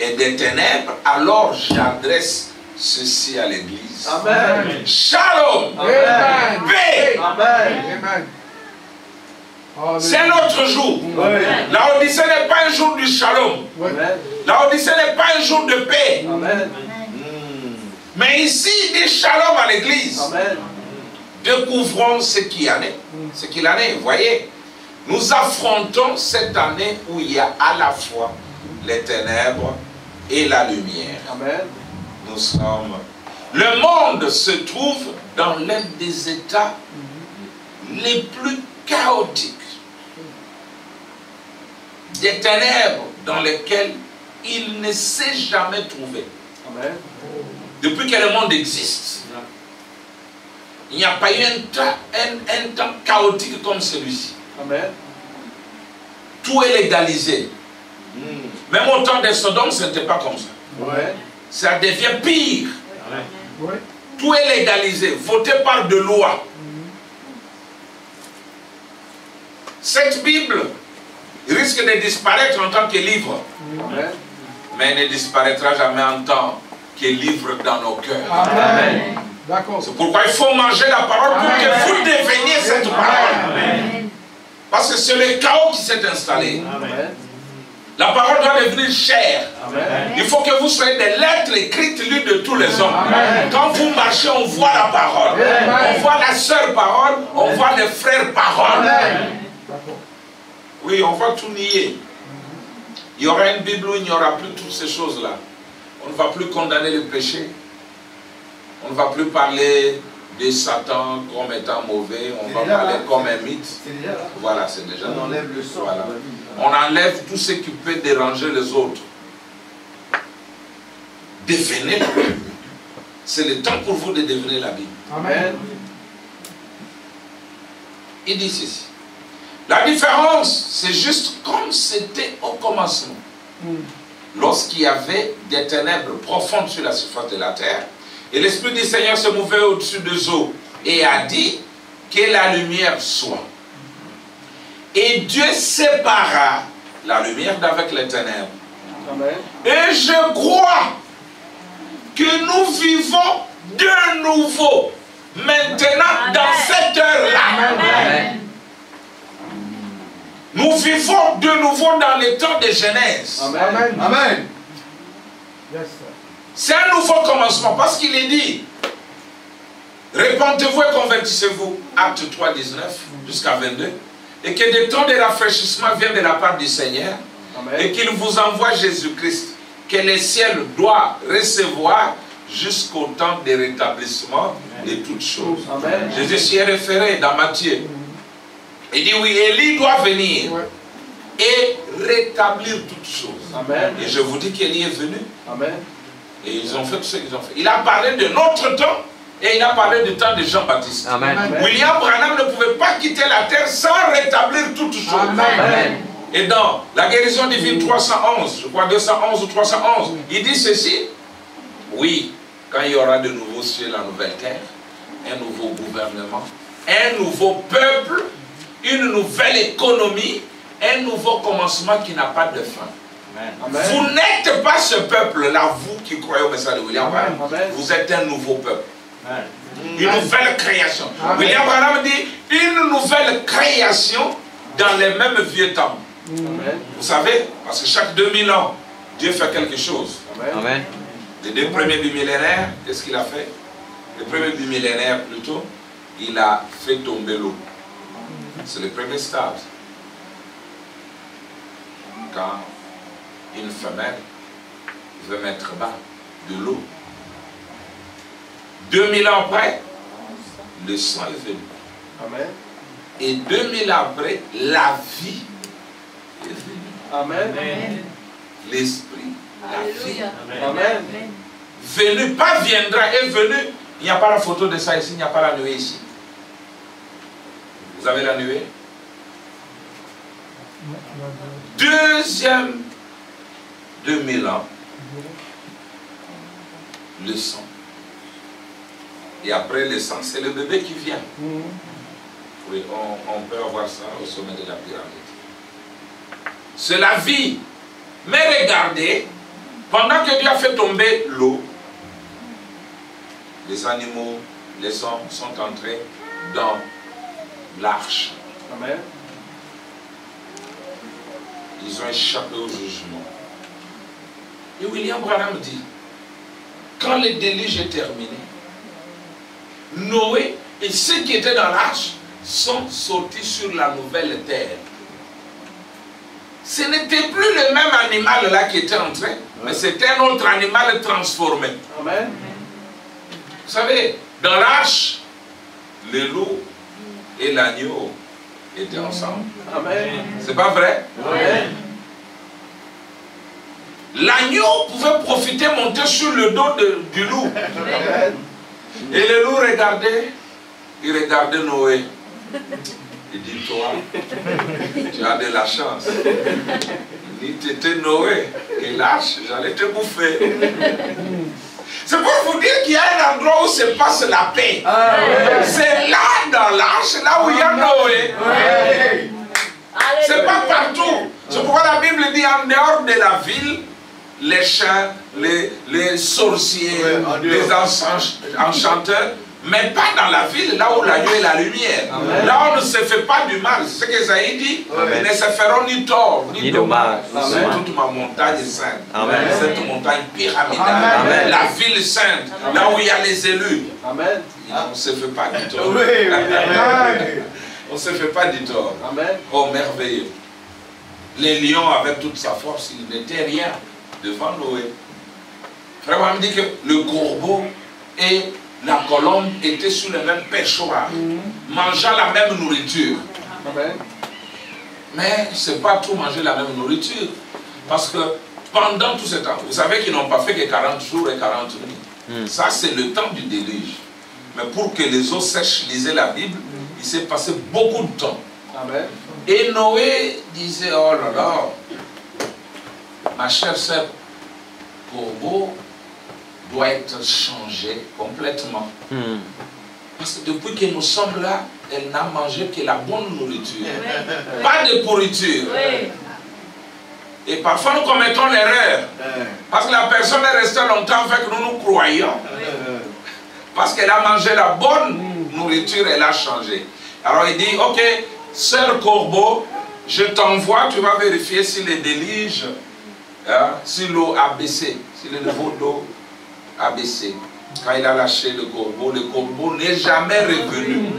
et des ténèbres, alors j'adresse ceci à l'église. Amen. Shalom. Amen. Paix. Amen. C'est notre jour. Oui. La Odyssée n'est pas un jour du shalom. Amen. La Odyssée n'est pas un jour de paix. Amen. Mais ici, il dit shalom à l'église. Amen. découvrons ce qu'il en est. Ce qu'il en est, vous voyez. Nous affrontons cette année où il y a à la fois les ténèbres et la lumière. Amen. Nous sommes... Le monde se trouve dans l'un des états les plus chaotiques. Des ténèbres dans lesquelles il ne s'est jamais trouvé. Amen. Depuis que le monde existe, il n'y a pas eu un temps chaotique comme celui-ci. Amen. Tout est légalisé. Même au temps des Sodomes, ce n'était pas comme ça. Ouais. Ça devient pire. Ouais. Tout est légalisé, voté par de lois. Cette Bible risque de disparaître en tant que livre, Amen. mais elle ne disparaîtra jamais en tant que livre dans nos cœurs. Amen. D'accord. C'est pourquoi il faut manger la parole pour que vous deveniez cette parole. Amen. Parce que c'est le chaos qui s'est installé. Amen. La parole doit devenir chair. Amen. Il faut que vous soyez des lettres écrites lues de tous les hommes. Amen. Quand vous marchez, on voit la parole. Amen. On voit la sœur parole, on voit les frères parole. Amen. D'accord. Oui, on va tout nier. Il y aura une Bible où il n'y aura plus toutes ces choses-là. On ne va plus condamner le péché. On ne va plus parler de Satan comme étant mauvais. On va parler comme un mythe. C'est déjà là. Voilà, c'est déjà On là. enlève le sang. Voilà. On enlève tout ce qui peut déranger les autres. Devenez la Bible. C'est le temps pour vous de devenir la Bible. Amen. Il dit ceci. La différence, c'est juste comme c'était au commencement. Lorsqu'il y avait des ténèbres profondes sur la surface de la terre, et l'Esprit du Seigneur se mouvait au-dessus des eaux, et a dit que la lumière soit. Et Dieu sépara la lumière d'avec les ténèbres. Amen. Et je crois que nous vivons de nouveau, maintenant, dans cette heure-là. Amen. Nous vivons de nouveau dans les temps de Genèse. Amen. Amen. Yes, sir. C'est un nouveau commencement parce qu'il est dit, répentez-vous et convertissez-vous, Acte 3, 19 jusqu'à 22, et que des temps de rafraîchissement viennent de la part du Seigneur, Amen. et qu'il vous envoie Jésus-Christ, que les ciels doivent recevoir jusqu'au temps de rétablissement de toutes choses. Amen. Jésus s'y est référé dans Matthieu. Il dit oui, Élie doit venir Ouais. et rétablir toutes choses. Amen. Et je vous dis qu'Élie est venu. Amen. Et ils ont fait tout ce qu'ils ont fait. Il a parlé de notre temps et il a parlé du temps de Jean-Baptiste. Amen. Amen. William Branham ne pouvait pas quitter la terre sans rétablir toutes choses. Amen. Et dans la guérison divine 311, je crois 211 ou 311, il dit ceci. Oui, quand il y aura de nouveaux cieux, la nouvelle terre, un nouveau gouvernement, un nouveau peuple, une nouvelle économie, un nouveau commencement qui n'a pas de fin. Amen. Vous n'êtes pas ce peuple-là, vous qui croyez au message de William Branham. Amen. Vous êtes un nouveau peuple. Une Amen. nouvelle création. Amen. William Branham dit une nouvelle création dans les mêmes vieux temps. Amen. Vous savez, parce que chaque 2000 ans, Dieu fait quelque chose. Amen. Amen. Les deux premiers bimillénaires, qu'est-ce qu'il a fait? Le premier bimillénaire plutôt, il a fait tomber l'eau. C'est le premier stade. Quand une femelle veut mettre bas de l'eau. 2000 ans après, le sang est venu. Amen. Et 2000 ans après, la vie est venue. Amen. L'esprit, la vie. Alléluia. Amen. Venu, pas viendra, est venu. Il n'y a pas la photo de ça ici, il n'y a pas la nuée ici. Vous avez la nuée? Deuxième 2000 ans, le sang. Et après le sang, c'est le bébé qui vient. Oui, on peut avoir ça au sommet de la pyramide. C'est la vie. Mais regardez, pendant que Dieu a fait tomber l'eau, les animaux, les hommes sont entrés dans l'arche. Amen. Ils ont échappé au jugement. Et William Branham dit, quand le déluge est terminé, Noé Et ceux qui étaient dans l'arche sont sortis sur la nouvelle terre. Ce n'était plus le même animal là qui était entré, mais c'était un autre animal transformé. Amen. Vous savez, dans l'arche, le loup et l'agneau étaient ensemble. Amen. C'est pas vrai? Amen. L'agneau pouvait profiter, monter sur le dos du loup. Amen. Et le loup regardait, il regardait Noé. Il dit, toi, tu as de la chance. Il dit, tu étais Noé, et lâche, j'allais te bouffer. C'est pour vous dire qu'il y a un endroit où se passe la paix. C'est là dans l'arche, là où il y a Noé. C'est pas partout. C'est pourquoi la Bible dit, en dehors de la ville, les chiens, les sorciers, les enchanteurs, mais pas dans la ville, là où l'agneau est la lumière. Amen. Là on ne se fait pas du mal. C'est ce que Isaïe dit. Ils ne se feront ni tort, ni dommage. C'est toute ma montagne sainte. Amen. Cette montagne pyramidale. Amen. La ville sainte, là où il y a les élus. Amen. On ne se fait pas du tort. On ne se fait pas du tort. Amen. Oh, merveilleux. Les lions, avec toute sa force, ils n'étaient rien devant Noé. Vraiment, on me dit que le corbeau et la colombe étaient sur le même perchoir, mangeant la même nourriture. Amen. Mais ce n'est pas tout manger la même nourriture. Parce que pendant tout ce temps, vous savez qu'ils n'ont pas fait que 40 jours et 40 nuits. Ça, c'est le temps du déluge. Mais pour que les eaux sèchent, lisez la Bible, il s'est passé beaucoup de temps. Amen. Et Noé disait, oh là là, ma chère sœur, corbeau doit être changé complètement. Parce que depuis que nous sommes là, elle n'a mangé que la bonne nourriture. Pas de pourriture. Et parfois nous commettons l'erreur. Parce que la personne est restée longtemps avec nous, nous croyons. Parce qu'elle a mangé la bonne nourriture, elle a changé. Alors il dit, ok, sœur corbeau, je t'envoie, tu vas vérifier si le déluge, si l'eau a baissé, si le niveau d'eau a baissé. Quand il a lâché le corbeau n'est jamais revenu.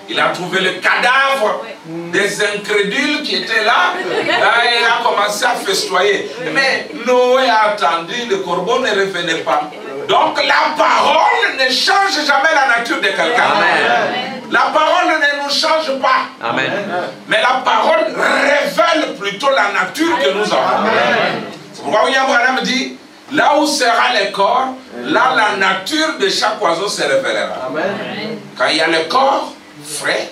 Il a trouvé le cadavre des incrédules qui étaient là. Et il a commencé à festoyer. Mais Noé a attendu, le corbeau ne revenait pas. Donc la parole ne change jamais la nature de quelqu'un. La parole ne nous change pas. Amen. Mais la parole révèle plutôt la nature que nous avons. C'est pourquoi William Branham dit, là où sera le corps, là la nature de chaque oiseau se révélera. Amen. Quand il y a le corps frais,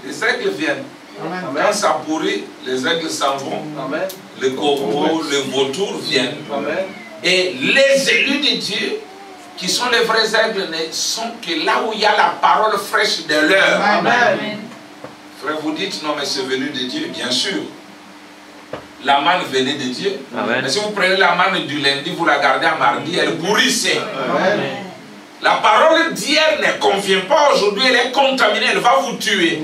les aigles viennent. Amen. Quand ça pourrit, les aigles s'en vont. Amen. Le corbeau, le vautour viennent. Amen. Et les élus de Dieu, qui sont les vrais aigles, ne sont que là où il y a la parole fraîche de l'heure. Amen. Frère, vous dites, non mais c'est venu de Dieu, bien sûr. La manne venait de Dieu. Amen. Mais si vous prenez la manne du lundi, vous la gardez à mardi, elle pourrissait. Amen. La parole d'hier ne convient pas aujourd'hui, elle est contaminée, elle va vous tuer.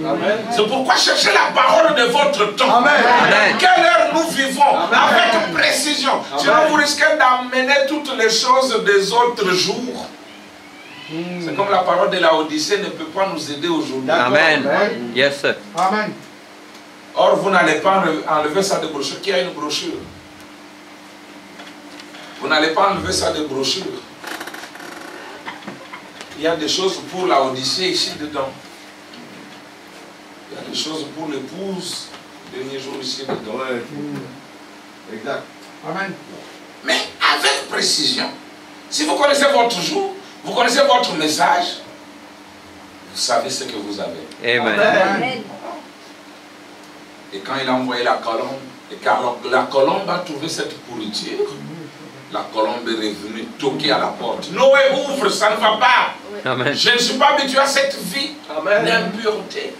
C'est pourquoi cherchez la parole de votre temps. Amen. Amen. Quelle heure nous vivons? Amen. Avec précision. Amen. Sinon vous risquez d'amener toutes les choses des autres jours. C'est comme la parole de la Odyssée ne peut pas nous aider aujourd'hui. Amen. Amen. Yes. Amen. Or, vous n'allez pas enlever ça de brochure. Qui a une brochure? Vous n'allez pas enlever ça de brochure. Il y a des choses pour la Odyssée ici dedans. Il y a des choses pour l'épouse, le dernier jour ici dedans. Ouais. Exact. Amen. Mais avec précision, si vous connaissez votre jour, vous connaissez votre message, vous savez ce que vous avez. Amen. Amen. Et quand il a envoyé la colombe, et car la colombe a trouvé cette pourriture, la colombe est revenue toquer à la porte. Noé, ouvre, ça ne va pas. Amen. Je ne suis pas habitué à cette vie d'impureté.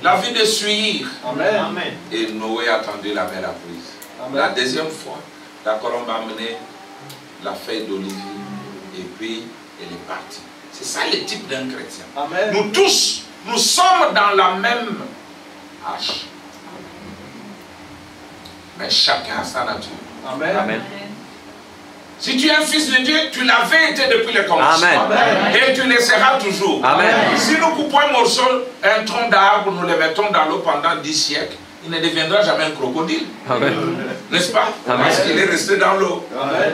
La vie de suivre. Amen. Et Noé attendait la mer apprise. La deuxième fois, la colombe a amené la feuille d'olivier et puis elle est partie. C'est ça le type d'un chrétien. Amen. Nous tous, nous sommes dans la même hache. Mais chacun a sa nature. Amen. Amen. Si tu es un fils de Dieu, tu l'avais été depuis le commencement. Amen. Et tu le seras toujours. Amen. Si nous coupons un morceau, un tronc d'arbre, nous le mettons dans l'eau pendant 10 siècles, il ne deviendra jamais un crocodile. Amen. N'est-ce pas? Amen. Parce qu'il est resté dans l'eau.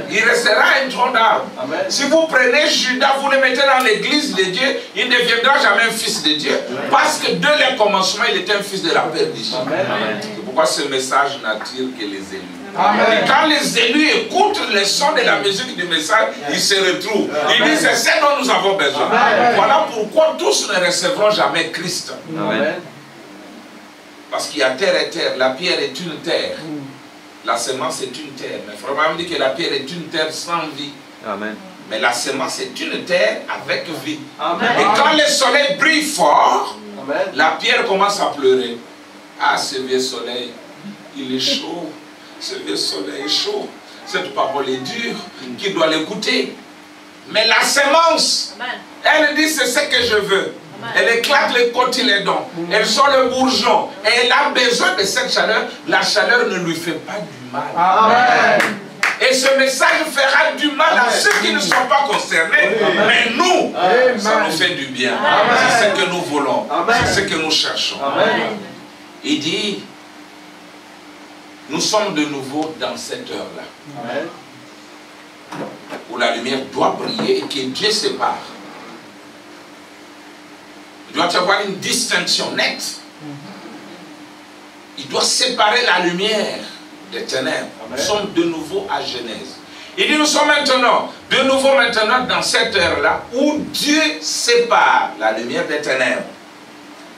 Il restera un tronc d'arbre. Amen. Si vous prenez Judas, vous le mettez dans l'église de Dieu, il ne deviendra jamais un fils de Dieu. Parce que dès le commencement, il était un fils de la perdition. C'est pourquoi ce message n'attire que les élus. Amen. Et quand les élus écoutent le son de la musique du message, ils se retrouvent. Ils disent, c'est ce dont nous avons besoin. Amen. Voilà pourquoi tous ne recevront jamais Christ. Amen. Parce qu'il y a terre et terre. La pierre est une terre. La semence est une terre. Mais Frère Branham dit que la pierre est une terre sans vie. Amen. Mais la semence est une terre avec vie. Amen. Et quand le soleil brille fort, Amen. la pierre commence à pleurer. Ah, ce vieux soleil, il est chaud. Ce vieux soleil est chaud. Cette parole est dure. Qui doit l'écouter? Mais la semence, Amen. elle dit c'est ce que je veux. Elle éclate les cotylédons. Elle sort le bourgeon. Et elle a besoin de cette chaleur. La chaleur ne lui fait pas du mal. Amen. Et ce message fera du mal à ceux qui ne sont pas concernés. Mais nous, ça nous fait du bien. C'est ce que nous voulons. C'est ce que nous cherchons. Amen. Il dit, nous sommes de nouveau dans cette heure-là. Amen. Où la lumière doit briller et que Dieu sépare. Il doit y avoir une distinction nette. Il doit séparer la lumière des ténèbres. Nous sommes de nouveau à Genèse. Il dit, nous sommes de nouveau maintenant dans cette heure-là où Dieu sépare la lumière des ténèbres.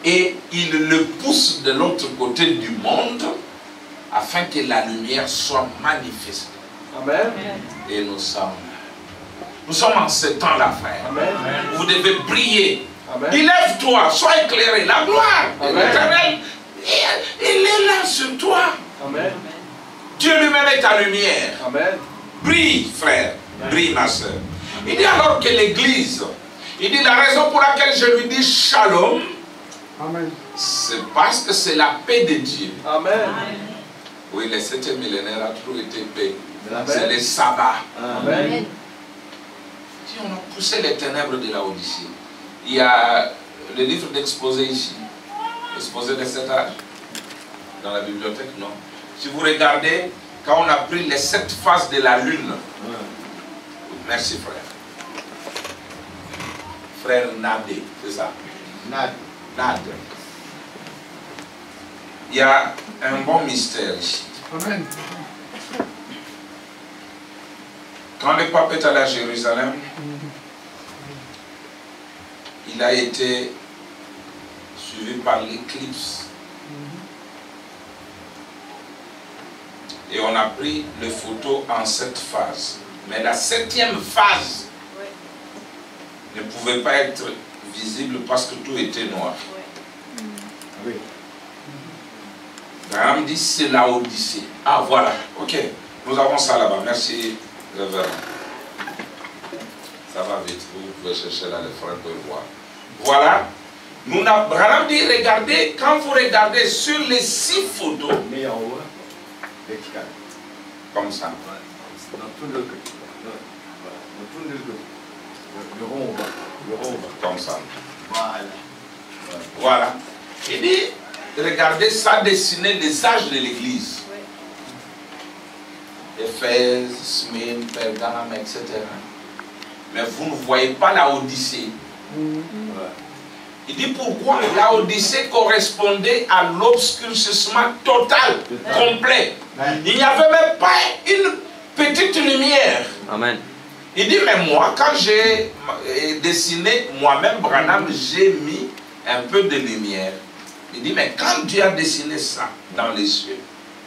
Et il le pousse de l'autre côté du monde afin que la lumière soit manifestée. Amen. Et nous sommes en ce temps-là, frère. Amen. Vous devez briller. Amen. Lève-toi, sois éclairé. La gloire de Amen. l'Éternel, il est là sur toi. Amen. Dieu lui-même est ta lumière. Amen. Brille, frère. Brille, ma soeur. Il dit alors que l'Église, il dit la raison pour laquelle je lui dis shalom, c'est parce que c'est la paix de Dieu. Amen. Oui, le 7e millénaire a toujours été paix. Amen. C'est le sabbat. Amen. Si on a poussé les ténèbres de la Odyssée. Il y a le livre d'exposé ici. Exposé de cet âge. Dans la bibliothèque, non. Si vous regardez, quand on a pris les 7 phases de la lune. Merci, frère. Frère Nadé, c'est ça. Nad. Nad. Il y a un bon mystère ici. Amen. Quand le pape est allé à Jérusalem, il a été suivi par l'éclipse. Et on a pris les photos en 7 phases. Mais la 7e phase ne pouvait pas être visible parce que tout était noir. Oui. Branham dit c'est la Odyssée. Ah voilà, ok. Nous avons ça là-bas. Merci, révérend. Ça va vite. Vous pouvez chercher là, les frères peuvent voir. Voilà. Branham dit regardez, quand vous regardez sur les 6 photos, Mais en haut, vertical. comme ça. Dans tout le côté. Dans tout le côté. Le rond au bas. Le rond au bas. Comme ça. Voilà. Voilà. Il dit regardez, ça dessinait les âges de l'église. Éphèse, Smyrne, Pergame, etc. Mais vous ne voyez pas la Odyssée. Il dit pourquoi la Odyssée correspondait à l'obscurcissement total, complet. Il n'y avait même pas une petite lumière. Amen. Il dit mais moi, quand j'ai dessiné moi-même Branham, j'ai mis un peu de lumière. Il dit mais quand Dieu a dessiné ça dans les cieux,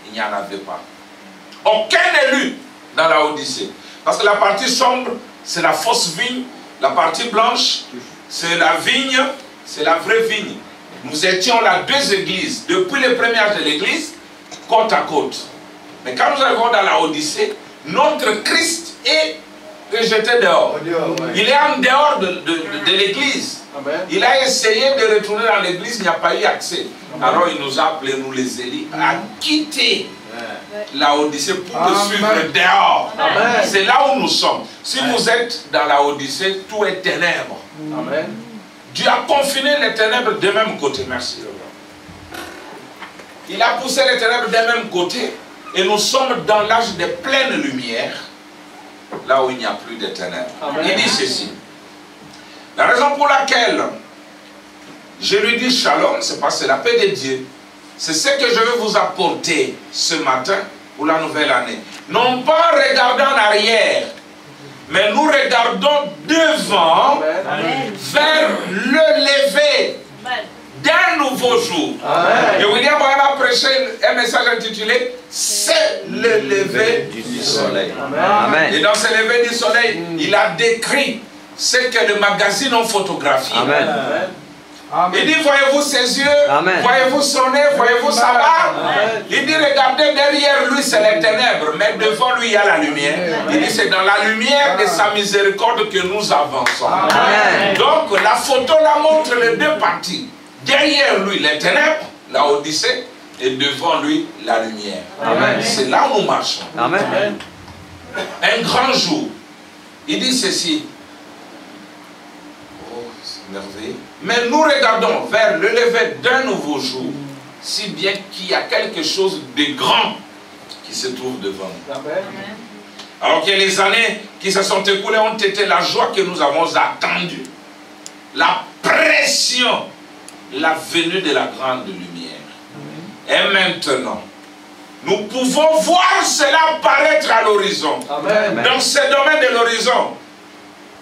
il n'y en avait pas. Aucun élu dans la Odyssée. Parce que la partie sombre, c'est la fausse vigne. La partie blanche, c'est la vigne, c'est la vraie vigne. Nous étions là 2 églises, depuis le premier âge de l'église, côte à côte. Mais quand nous arrivons dans la Odyssée, notre Christ est rejeté dehors. Il est en dehors de l'église. Il a essayé de retourner dans l'église, il n'y a pas eu accès. Alors il nous a appelés, nous les élis, à quitter la Odyssée pour te suivre dehors. C'est là où nous sommes. Si vous êtes dans la Odyssée, tout est ténèbres. Amen. Dieu a confiné les ténèbres de même côté. Merci. Il a poussé les ténèbres d'un même côté et nous sommes dans l'âge de pleine lumière, là où il n'y a plus de ténèbres. Amen. Il dit ceci. La raison pour laquelle je lui dis shalom, c'est parce que c'est la paix de Dieu. C'est ce que je veux vous apporter ce matin pour la nouvelle année. Non pas regarder en arrière, mais nous regardons devant. Amen. Vers le lever d'un nouveau jour. Amen. Et William Branham a prêché un message intitulé C'est le lever du soleil. Amen. Et dans ce lever du soleil, il a décrit ce que le magazine ont photographié. Amen. Il dit, voyez-vous ses yeux, Amen. voyez-vous son nez, voyez-vous sa barbe. Amen. Il dit, regardez, derrière lui c'est les ténèbres, mais devant lui il y a la lumière. Il dit, c'est dans la lumière de sa miséricorde que nous avançons. Amen. Donc la photo la montre les deux parties. Derrière lui les ténèbres, la Odyssée, et devant lui la lumière. Amen. C'est là où nous marchons. Amen. Un grand jour, il dit ceci. Oh, c'est merveilleux. Mais nous regardons vers le lever d'un nouveau jour, si bien qu'il y a quelque chose de grand qui se trouve devant nous. Amen. Alors que les années qui se sont écoulées ont été la joie que nous avons attendue, la pression, la venue de la grande lumière. Et maintenant, nous pouvons voir cela apparaître à l'horizon. Amen. Dans ce domaine de l'horizon,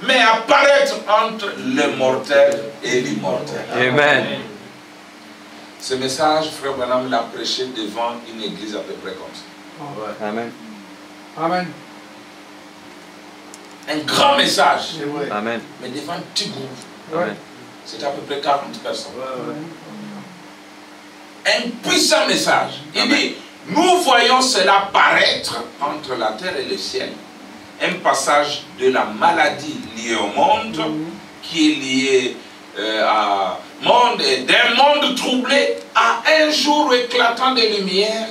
mais apparaître entre le mortel et l'immortel. Amen. Ce message, frère Branham l'a prêché devant une église à peu près comme ça. Amen. Amen. Un grand message, Amen. mais devant un petit groupe. Amen. C'est à peu près 40 personnes. Un puissant message. Il dit, nous voyons cela paraître entre la terre et le ciel. Un passage de la maladie liée au monde, qui est lié à monde, et d'un monde troublé à un jour éclatant de lumière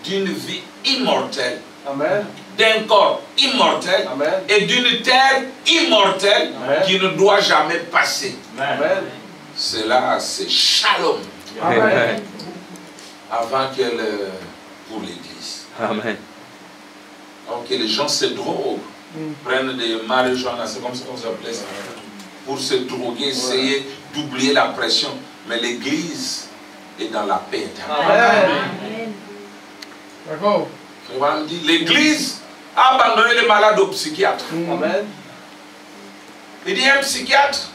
d'une vie immortelle, Amen. d'un corps immortel Amen. et d'une terre immortelle Amen. qui ne doit jamais passer. Amen. Cela, c'est shalom Amen. avant qu'elle pour l'Église. Amen. Alors que les gens se droguent, prennent des marijuana, c'est comme ça qu'on s'appelait ça, pour se droguer, essayer d'oublier la pression. Mais l'Église est dans la paix éternelle. Amen. D'accord. L'Église a abandonné les malades aux psychiatres. Amen. Il dit, un psychiatre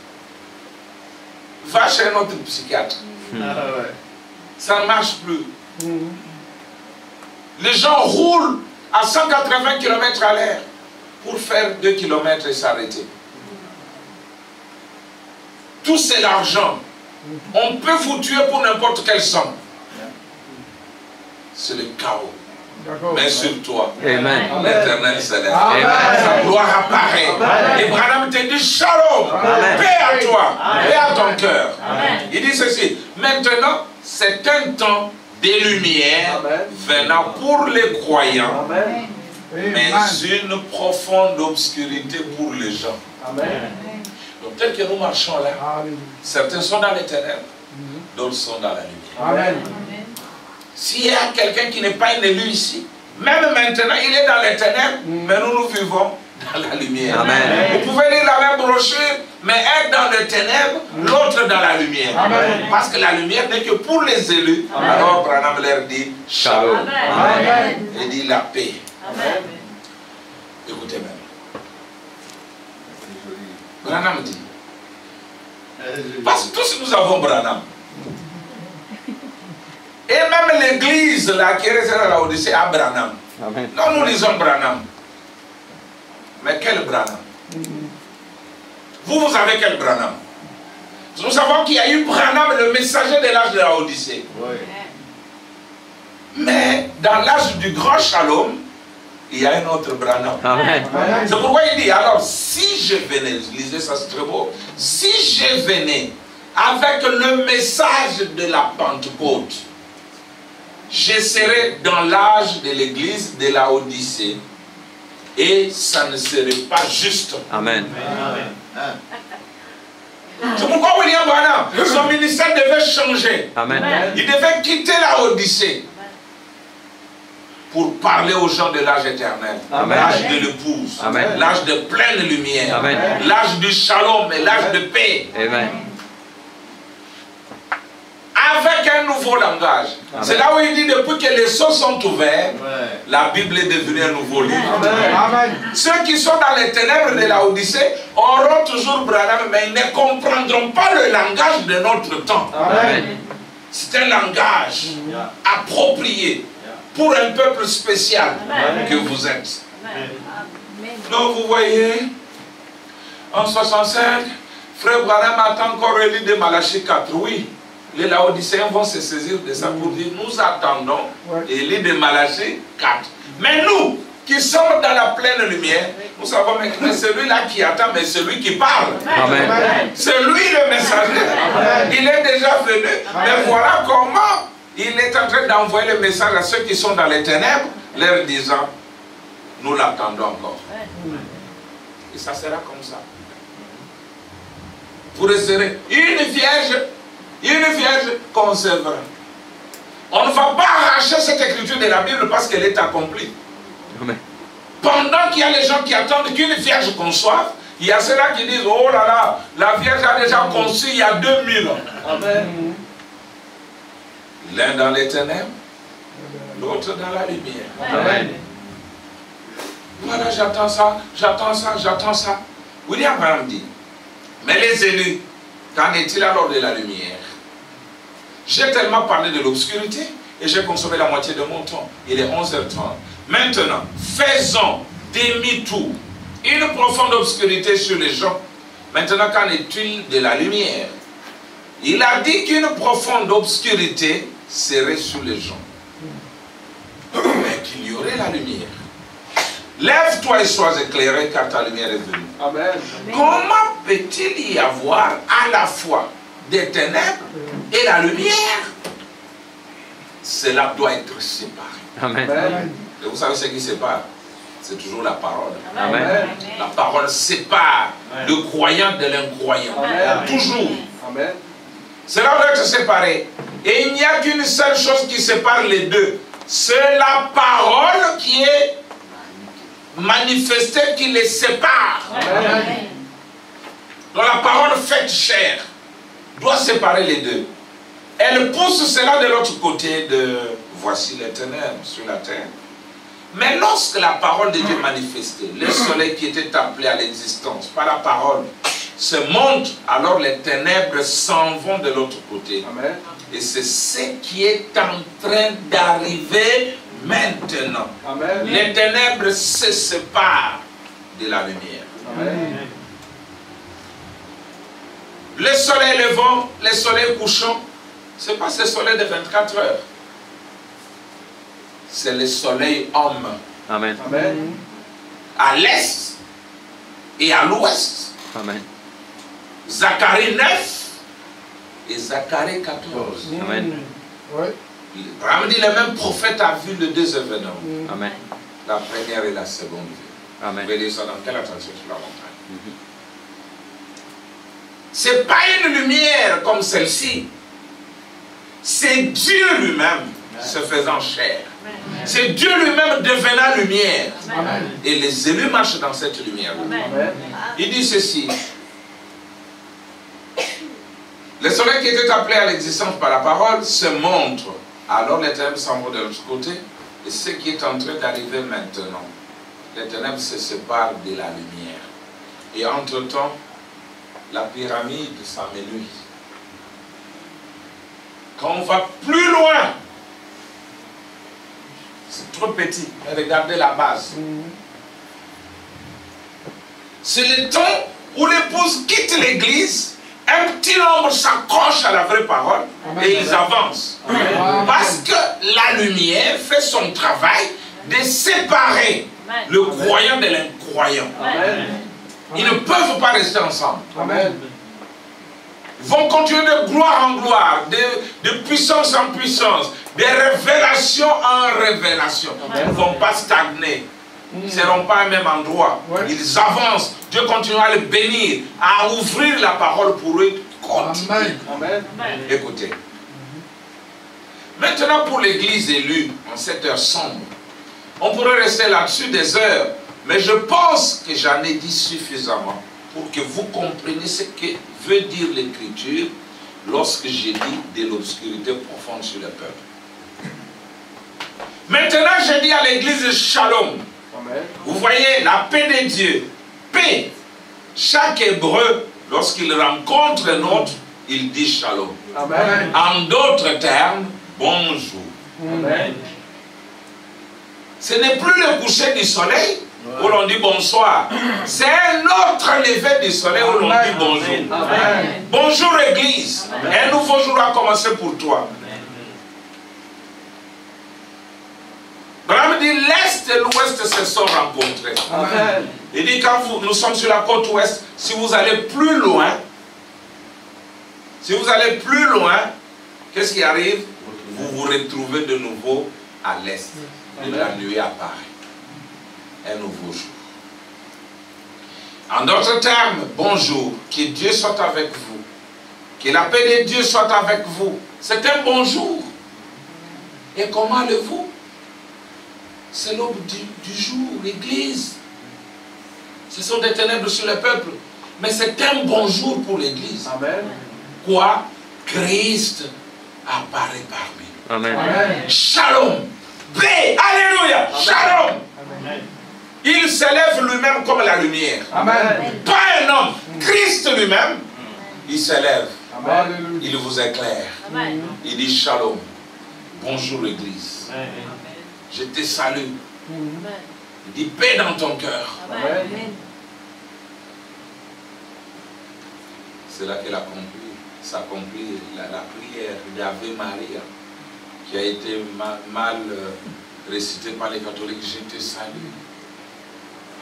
va chez un autre psychiatre. Ça ne marche plus. Les gens roulent à 180 km à l'heure pour faire 2 km et s'arrêter. Tout c'est l'argent. On peut vous tuer pour n'importe quelle somme. C'est le chaos. D'accord. Mais sur toi, Amen. l'Éternel s'élève. Amen. Sa gloire apparaît. Amen. Et Branham te dit shalom, Amen. paix à toi, paix à ton cœur. Amen. Il dit ceci, maintenant c'est un temps de lumière Amen. venant pour les croyants, Amen. mais une profonde obscurité pour les gens. Amen. Donc tel que nous marchons là, Alléluia. certains sont dans les ténèbres, d'autres sont dans la lumière. Amen. S'il y a quelqu'un qui n'est pas un élu ici, même maintenant il est dans les ténèbres, mais nous vivons dans la lumière. Amen. Vous pouvez lire la même brochure, mais être dans les ténèbres, l'autre dans la lumière. Amen. Parce que la lumière n'est que pour les élus. Amen. Alors Branham leur dit shalom. Amen. Il dit la paix. Amen. Écoutez même. Branham dit. Parce que tous nous avons Branham. Et même l'église là qui est restée à la Odyssée a Branham. Amen. Non, nous lisons Branham. Mais quel Branham? Vous avez quel Branham? Nous savons qu'il y a eu Branham, le messager de l'âge de la Odyssée. Mais dans l'âge du grand Shalom, il y a un autre Branham. Amen. C'est pourquoi il dit, alors si je venais, lisez ça c'est très beau, si je venais avec le message de la Pentecôte, je serai dans l'âge de l'église de la Odyssée et ça ne serait pas juste. Amen. C'est pourquoi William Branham, son ministère devait changer. Amen. Il devait quitter la Odyssée pour parler aux gens de l'âge éternel, l'âge de l'épouse, l'âge de pleine lumière, l'âge du shalom et l'âge de paix. Amen. Avec un nouveau langage. C'est là où il dit, depuis que les sceaux sont ouverts, la Bible est devenue un nouveau livre. Amen. Ceux qui sont dans les ténèbres de la Odyssée auront toujours Branham, mais ils ne comprendront pas le langage de notre temps. Amen. C'est un langage approprié pour un peuple spécial que vous êtes. Donc vous voyez, en 65, Frère Branham a encore relu de Malachie 4. Oui, les Laodicéens vont se saisir de ça pour dire, nous attendons et lire de Malachie 4. Mais nous, qui sommes dans la pleine lumière, nous savons que celui-là qui attend, mais celui qui parle. C'est lui le messager. Il est déjà venu, mais voilà comment il est en train d'envoyer le message à ceux qui sont dans les ténèbres, leur disant, nous l'attendons encore. Et ça sera comme ça. Vous resterez une vierge conservera. On ne va pas arracher cette écriture de la Bible parce qu'elle est accomplie. Amen. Pendant qu'il y a les gens qui attendent qu'une vierge conçoive, il y a ceux-là qui disent, oh là là, la vierge a déjà conçu il y a 2000 ans. Amen. L'un dans les ténèbres, l'autre dans la lumière. Amen. Voilà, j'attends ça, j'attends ça, j'attends ça. William Branham dit, mais les élus, qu'en est-il alors de la lumière? J'ai tellement parlé de l'obscurité et j'ai consommé la moitié de mon temps. Il est 11h30. Maintenant, faisons demi-tour. Une profonde obscurité sur les gens. Maintenant, qu'en est-il de la lumière? Il a dit qu'une profonde obscurité serait sur les gens. Mais qu'il y aurait la lumière. Lève-toi et sois éclairé car ta lumière est venue. Amen. Comment peut-il y avoir à la fois des ténèbres et la lumière? Cela doit être séparé. Amen. Et vous savez ce qui sépare? C'est toujours la parole. Amen. La parole sépare le croyant de l'incroyant. Toujours. Amen. Cela doit être séparé. Et il n'y a qu'une seule chose qui sépare les deux. C'est la parole qui est manifestée, qui les sépare. Amen. Donc la parole faite chair doit séparer les deux. Elle pousse cela de l'autre côté de voici les ténèbres sur la terre. Mais lorsque la parole de Dieu est manifestée, le soleil qui était appelé à l'existence par la parole se monte, alors les ténèbres s'en vont de l'autre côté. Amen. Et c'est ce qui est en train d'arriver maintenant. Amen. Les ténèbres se séparent de la lumière. Amen. Le soleil levant, le soleil couchant, ce n'est pas ce soleil de 24 heures. C'est le soleil homme. Amen. Amen. À l'est et à l'ouest. Amen. Zacharie 9 et Zacharie 14. Amen. Abraham dit, le même prophète a vu les deux événements. Amen. La première et la seconde vue. Amen. Vous voyez ça dans quelle attention sur la montagne. Ce n'est pas une lumière comme celle-ci. C'est Dieu lui-même se faisant chair. C'est Dieu lui-même devenant lumière. Amen. Et les élus marchent dans cette lumière. Amen. Il dit ceci. Le soleil qui était appelé à l'existence par la parole se montre. Alors les ténèbres s'en vont de l'autre côté. Et ce qui est en train d'arriver maintenant, les ténèbres se séparent de la lumière. Et entre-temps, la pyramide s'amenuise. Quand on va plus loin, c'est trop petit. Regardez la base. C'est le temps où l'épouse quitte l'église, un petit nombre s'accroche à la vraie parole. Amen. Et ils avancent. Amen. Parce que la lumière fait son travail de séparer Amen. Le croyant de l'incroyant. Ils ne peuvent pas rester ensemble. Amen. Ils vont continuer de gloire en gloire, de puissance en puissance, de révélation en révélation. Ils ne vont pas stagner. Ils ne seront pas au même endroit. Ils avancent. Dieu continuera à les bénir, à ouvrir la parole pour eux. Continuez. Écoutez. Maintenant, pour l'église élue, en cette heure sombre, on pourrait rester là-dessus des heures, mais je pense que j'en ai dit suffisamment pour que vous compreniez ce que veut dire l'Écriture lorsque j'ai dit de l'obscurité profonde sur le peuple. Maintenant, je dis à l'église Shalom. Amen. Vous voyez, la paix de Dieu. Paix. Chaque Hébreu, lorsqu'il rencontre un autre, il dit Shalom. Amen. En d'autres termes, bonjour. Amen. Ce n'est plus le coucher du soleil où l'on dit bonsoir. C'est un autre lever du soleil où l'on dit bonjour. Amen. Bonjour Église. Un nouveau jour a commencé pour toi. Branham dit l'Est et l'Ouest se sont rencontrés. Amen. Il dit quand nous sommes sur la côte Ouest, si vous allez plus loin, qu'est-ce qui arrive? Vous vous retrouvez de nouveau à l'Est. Et la nuit apparaît. Un nouveau jour. En d'autres termes, bonjour, que Dieu soit avec vous. Que la paix de Dieu soit avec vous. C'est un bonjour. Et comment allez-vous? C'est l'aube du jour, l'Église. Ce sont des ténèbres sur le peuple. Mais c'est un bonjour pour l'Église. Amen. Quoi? Christ apparaît parmi nous. Amen. Amen. Shalom. Paix. Alléluia. Shalom. Amen. Il s'élève lui-même comme la lumière. Amen. Pas un homme. Christ lui-même, il s'élève. Amen. Il vous éclaire. Amen. Il dit Shalom. Bonjour l'Église. Amen. Je te salue. Amen. Il dit paix dans ton cœur. Amen. C'est là qu'elle s'accomplit la prière d'Ave Maria qui a été mal récitée par les catholiques. Je te salue.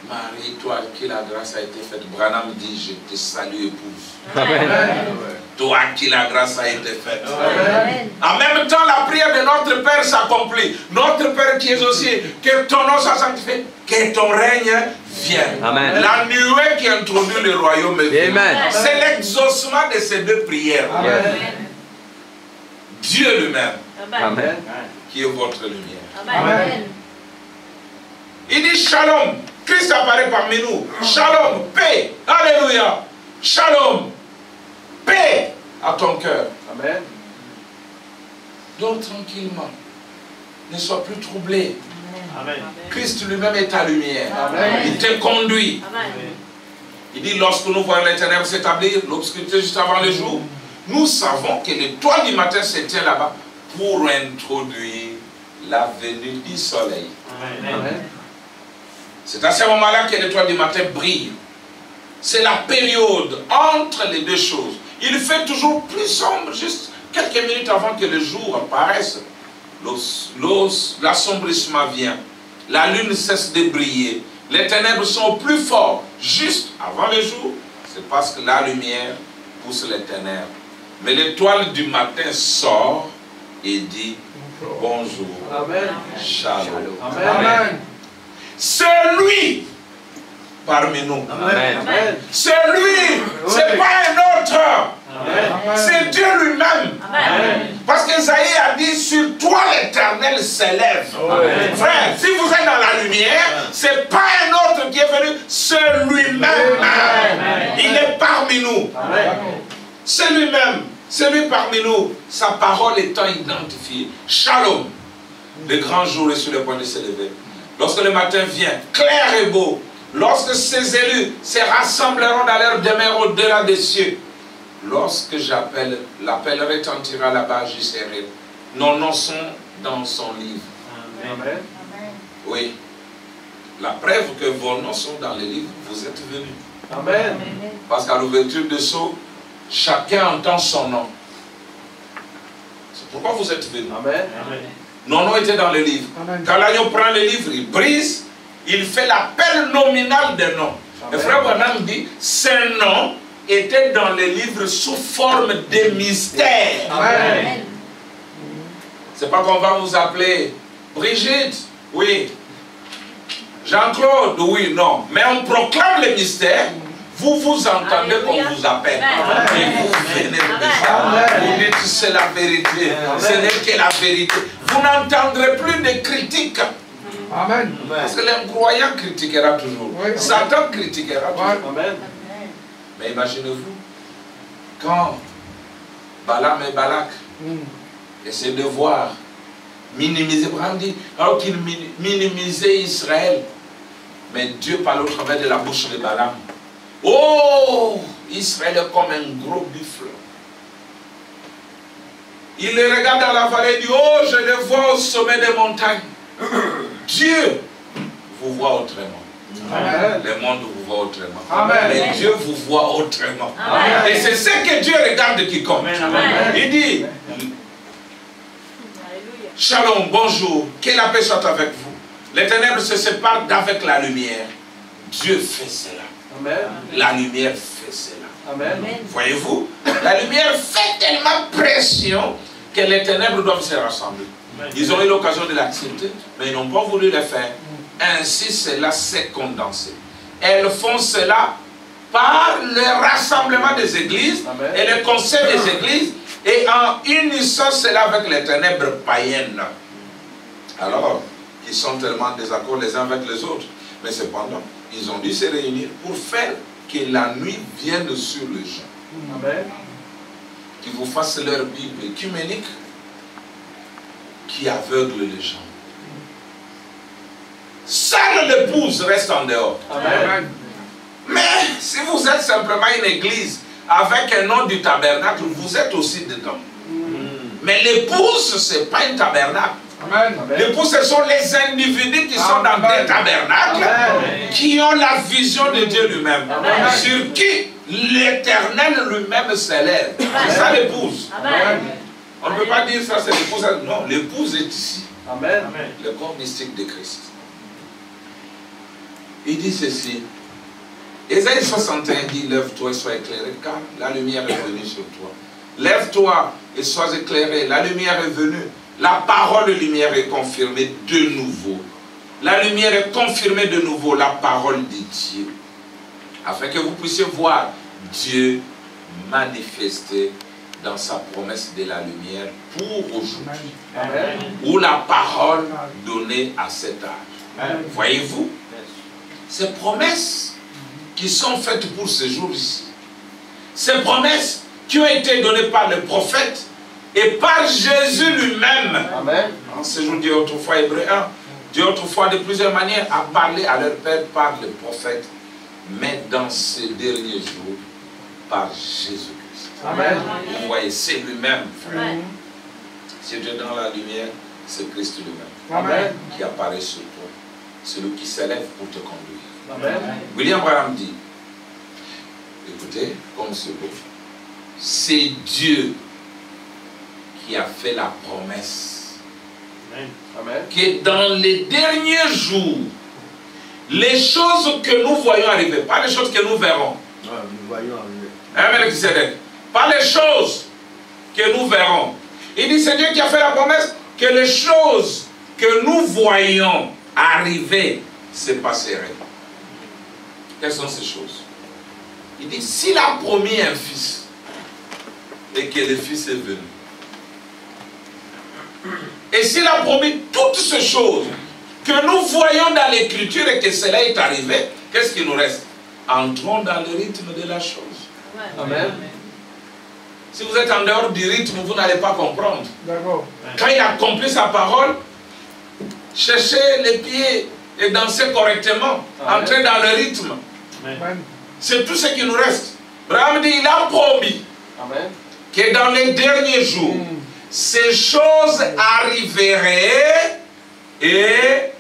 Marie, toi à qui la grâce a été faite. Branham dit je te salue épouse. Amen. Toi à qui la grâce a été faite. Amen. En même temps, la prière de notre Père s'accomplit. Notre Père qui est aussi, que ton nom soit sanctifié, que ton règne vienne. Amen. La nuée qui introduit le royaume vient. Amen. C'est l'exaucement de ces deux prières. Amen. Dieu lui-même, Amen. qui est votre lumière. Amen. Il dit Shalom. Christ apparaît parmi nous. Shalom, paix. Alléluia. Shalom, paix à ton cœur. Amen. Dors tranquillement. Ne sois plus troublé. Amen. Christ lui-même est ta lumière. Amen. Il te conduit. Amen. Il dit, lorsque nous voyons les ténèbres s'établir, l'obscurité juste avant le jour, nous savons que l'étoile du matin se tient là-bas pour introduire la venue du soleil. Amen. C'est à ce moment-là que l'étoile du matin brille. C'est la période entre les deux choses. Il fait toujours plus sombre, juste quelques minutes avant que le jour apparaisse. L'assombrissement vient. La lune cesse de briller. Les ténèbres sont plus forts. Juste avant le jour, c'est parce que la lumière pousse les ténèbres. Mais l'étoile du matin sort et dit bonjour. Amen. Shalom. Amen. Celui parmi nous. Amen. Amen. C'est lui, c'est pas un autre. Amen. C'est Dieu lui-même. Amen. Parce qu'Esaïe a dit, sur toi l'Éternel s'élève. Amen. Frère, si vous êtes dans la lumière, c'est pas un autre qui est venu, c'est lui-même. Amen. Il est parmi nous. Amen. C'est lui-même, c'est lui parmi nous. Sa parole étant identifiée. Shalom. Le grand jour est sur le point de s'élever. Lorsque le matin vient, clair et beau, lorsque ces élus se rassembleront dans leur demeure au-delà des cieux, lorsque j'appelle, l'appel retentira là-bas, j'y serai. Nos noms sont dans son livre. Amen. Oui. La preuve que vos noms sont dans le livre, vous êtes venus. Amen. Parce qu'à l'ouverture de sceau, chacun entend son nom. C'est pourquoi vous êtes venus. Amen. Nos noms étaient dans le livre. Quand l'agneau prend le livre, il brise, il fait l'appel nominal des noms. Le frère Branham dit, ces noms était dans les livres sous forme de mystère. Amen. C'est pas qu'on va vous appeler Brigitte, oui. Jean-Claude, oui, non. Mais on proclame les mystères. Vous vous entendez qu'on vous appelle. Et vous venez de ça. Vous dites c'est la vérité. Ce n'est que la vérité. Vous n'entendrez plus de critiques. Amen. Parce que l'incroyant critiquera toujours. Satan critiquera toujours. Amen. Mais imaginez-vous, quand Balaam et Balak essaient de voir, minimiser, alors qu'ils minimisaient Israël, mais Dieu parle au travers de la bouche de Balaam. Oh, Israël est comme un gros buffle. Il les regarde dans la vallée et dit, oh, je les vois au sommet des montagnes. Dieu vous voit autrement. Amen. Le monde vous voit autrement. Amen. Mais Dieu vous voit autrement. Amen. Et c'est ce que Dieu regarde qui compte. Amen. Il dit, Shalom, bonjour, que la paix soit avec vous. Les ténèbres se séparent d'avec la lumière. Dieu fait cela. Amen. La lumière fait cela. Amen. Voyez-vous, la lumière fait tellement pression que les ténèbres doivent se rassembler. Ils ont eu l'occasion de l'accepter, mais ils n'ont pas voulu le faire. Ainsi, cela s'est condensé. Elles font cela par le rassemblement des églises. Amen. Et le conseil des églises, et en unissant cela avec les ténèbres païennes. Alors, ils sont tellement en désaccord les uns avec les autres. Mais cependant, ils ont dû se réunir pour faire que la nuit vienne sur les gens. Amen. Qu'ils vous fassent leur Bible œcuménique qui aveugle les gens. Seule l'épouse reste en dehors. Amen. Mais si vous êtes simplement une église avec un nom du tabernacle, vous êtes aussi dedans. Mais l'épouse, ce n'est pas un tabernacle. Amen. L'épouse, ce sont les individus qui sont dans des tabernacles, Amen. qui ont la vision de Dieu lui-même, Amen. sur qui l'Éternel lui-même s'élève. C'est ça l'épouse. Amen. On ne peut pas dire ça, c'est l'épouse. Non, l'épouse est ici. Amen. Le corps mystique de Christ. Il dit ceci. Ésaïe 61 dit, lève-toi et sois éclairé, car la lumière est venue sur toi. Lève-toi et sois éclairé, la lumière est venue. La parole de lumière est confirmée de nouveau. La lumière est confirmée de nouveau, la parole de Dieu. Afin que vous puissiez voir Dieu manifester dans sa promesse de la lumière pour aujourd'hui. Amen. Ou la parole donnée à cet âge. Voyez-vous, ces promesses qui sont faites pour ce jour-ci, ces promesses qui ont été données par le prophète et par Jésus lui-même. Amen. En ce jour, Dieu autrefois Hébreu 1, Dieu autrefois de plusieurs manières a parlé à leur père par le prophète, mais dans ces derniers jours, par Jésus-Christ. Amen. Vous voyez, c'est lui-même, frère. Amen. Si tu es dans la lumière, c'est Christ lui-même Amen. qui apparaît sur toi. C'est lui qui s'élève pour te conduire. Amen. William Branham dit, écoutez, comme c'est beau, c'est Dieu qui a fait la promesse Amen. que dans les derniers jours, les choses que nous voyons arriver, pas les choses que nous verrons, Ouais, nous voyons arriver. hein, Melchizedek, pas les choses que nous verrons. Il dit, c'est Dieu qui a fait la promesse que les choses que nous voyons arriver se passeraient. Quelles sont ces choses? Il dit, s'il a promis un fils et que le fils est venu, et s'il a promis toutes ces choses que nous voyons dans l'écriture et que cela est arrivé, qu'est-ce qui nous reste? Entrons dans le rythme de la chose. Amen. Si vous êtes en dehors du rythme, vous n'allez pas comprendre. D'accord. Quand il accomplit sa parole, cherchez les pieds et dansez correctement. Amen. Entrez dans le rythme. Amen. C'est tout ce qui nous reste. Abraham dit, il a promis Amen. que dans les derniers jours, ces choses arriveraient et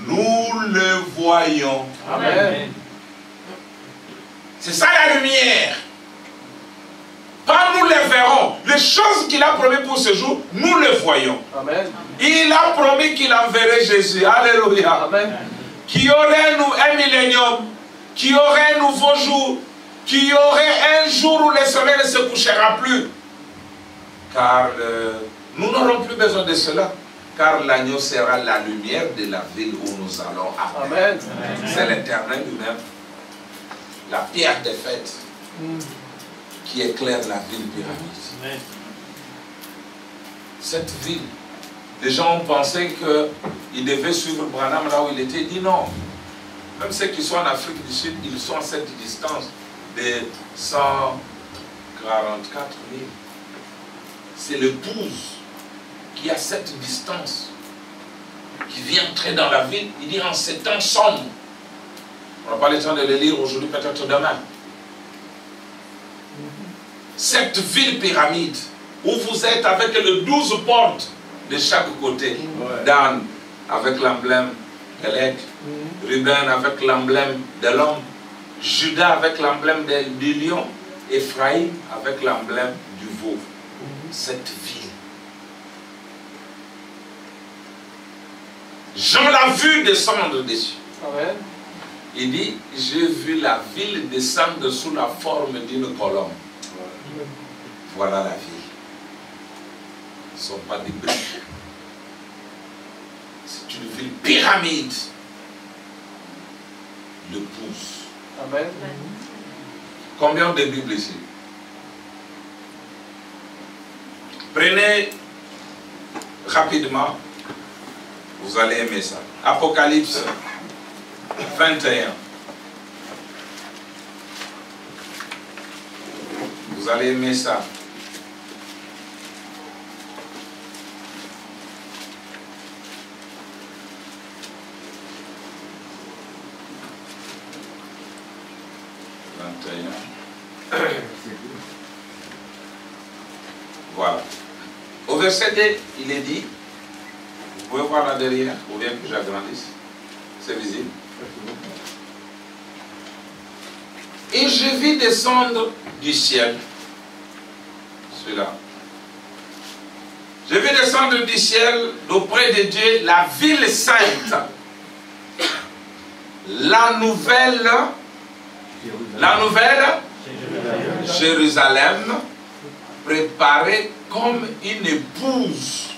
nous le voyons. Amen. C'est ça la lumière. Pas nous les verrons. Les choses qu'il a promis pour ce jour, nous les voyons. Amen. Il a promis qu'il enverrait Jésus. Alléluia. Amen. Qu'il y aurait un millénium, qu'il y aurait un nouveau jour, qu'il y aurait un jour où le soleil ne se couchera plus. Car nous n'aurons plus besoin de cela. Car l'agneau sera la lumière de la ville où nous allons. Amen. C'est l'Éternel lui-même. La pierre des fêtes qui éclaire la ville pyramide. Cette ville, les gens ont pensé qu'ils devaient suivre Branham là où il était. Il dit non. Même ceux qui sont en Afrique du Sud, ils sont à cette distance de 144 000. C'est l'épouse qui a cette distance, qui vient entrer dans la ville. Il dit en ces temps sombres. On n'a pas le temps de le lire aujourd'hui, peut-être demain. Cette ville pyramide, où vous êtes avec les 12 portes de chaque côté. Dan avec l'emblème de l'aigle, Ruben avec l'emblème de l'homme, Judas avec l'emblème du lion, Ephraïm avec l'emblème du veau. Cette ville. Jean l'a vu descendre dessus. Amen. Il dit, j'ai vu la ville descendre sous la forme d'une colombe. Voilà la ville. Ce ne sont pas des briques. C'est une ville pyramide. L'épouse. Amen. Combien de Bibles ici? Prenez rapidement. Vous allez aimer ça. Apocalypse 21. Vous allez aimer ça. Voilà. Au verset 2, il est dit, vous pouvez voir là derrière, ou bien que j'agrandisse, c'est visible. Et je vis descendre du ciel, celui-là. Je vis descendre du ciel auprès de Dieu la ville sainte, la nouvelle Jérusalem, préparée comme une épouse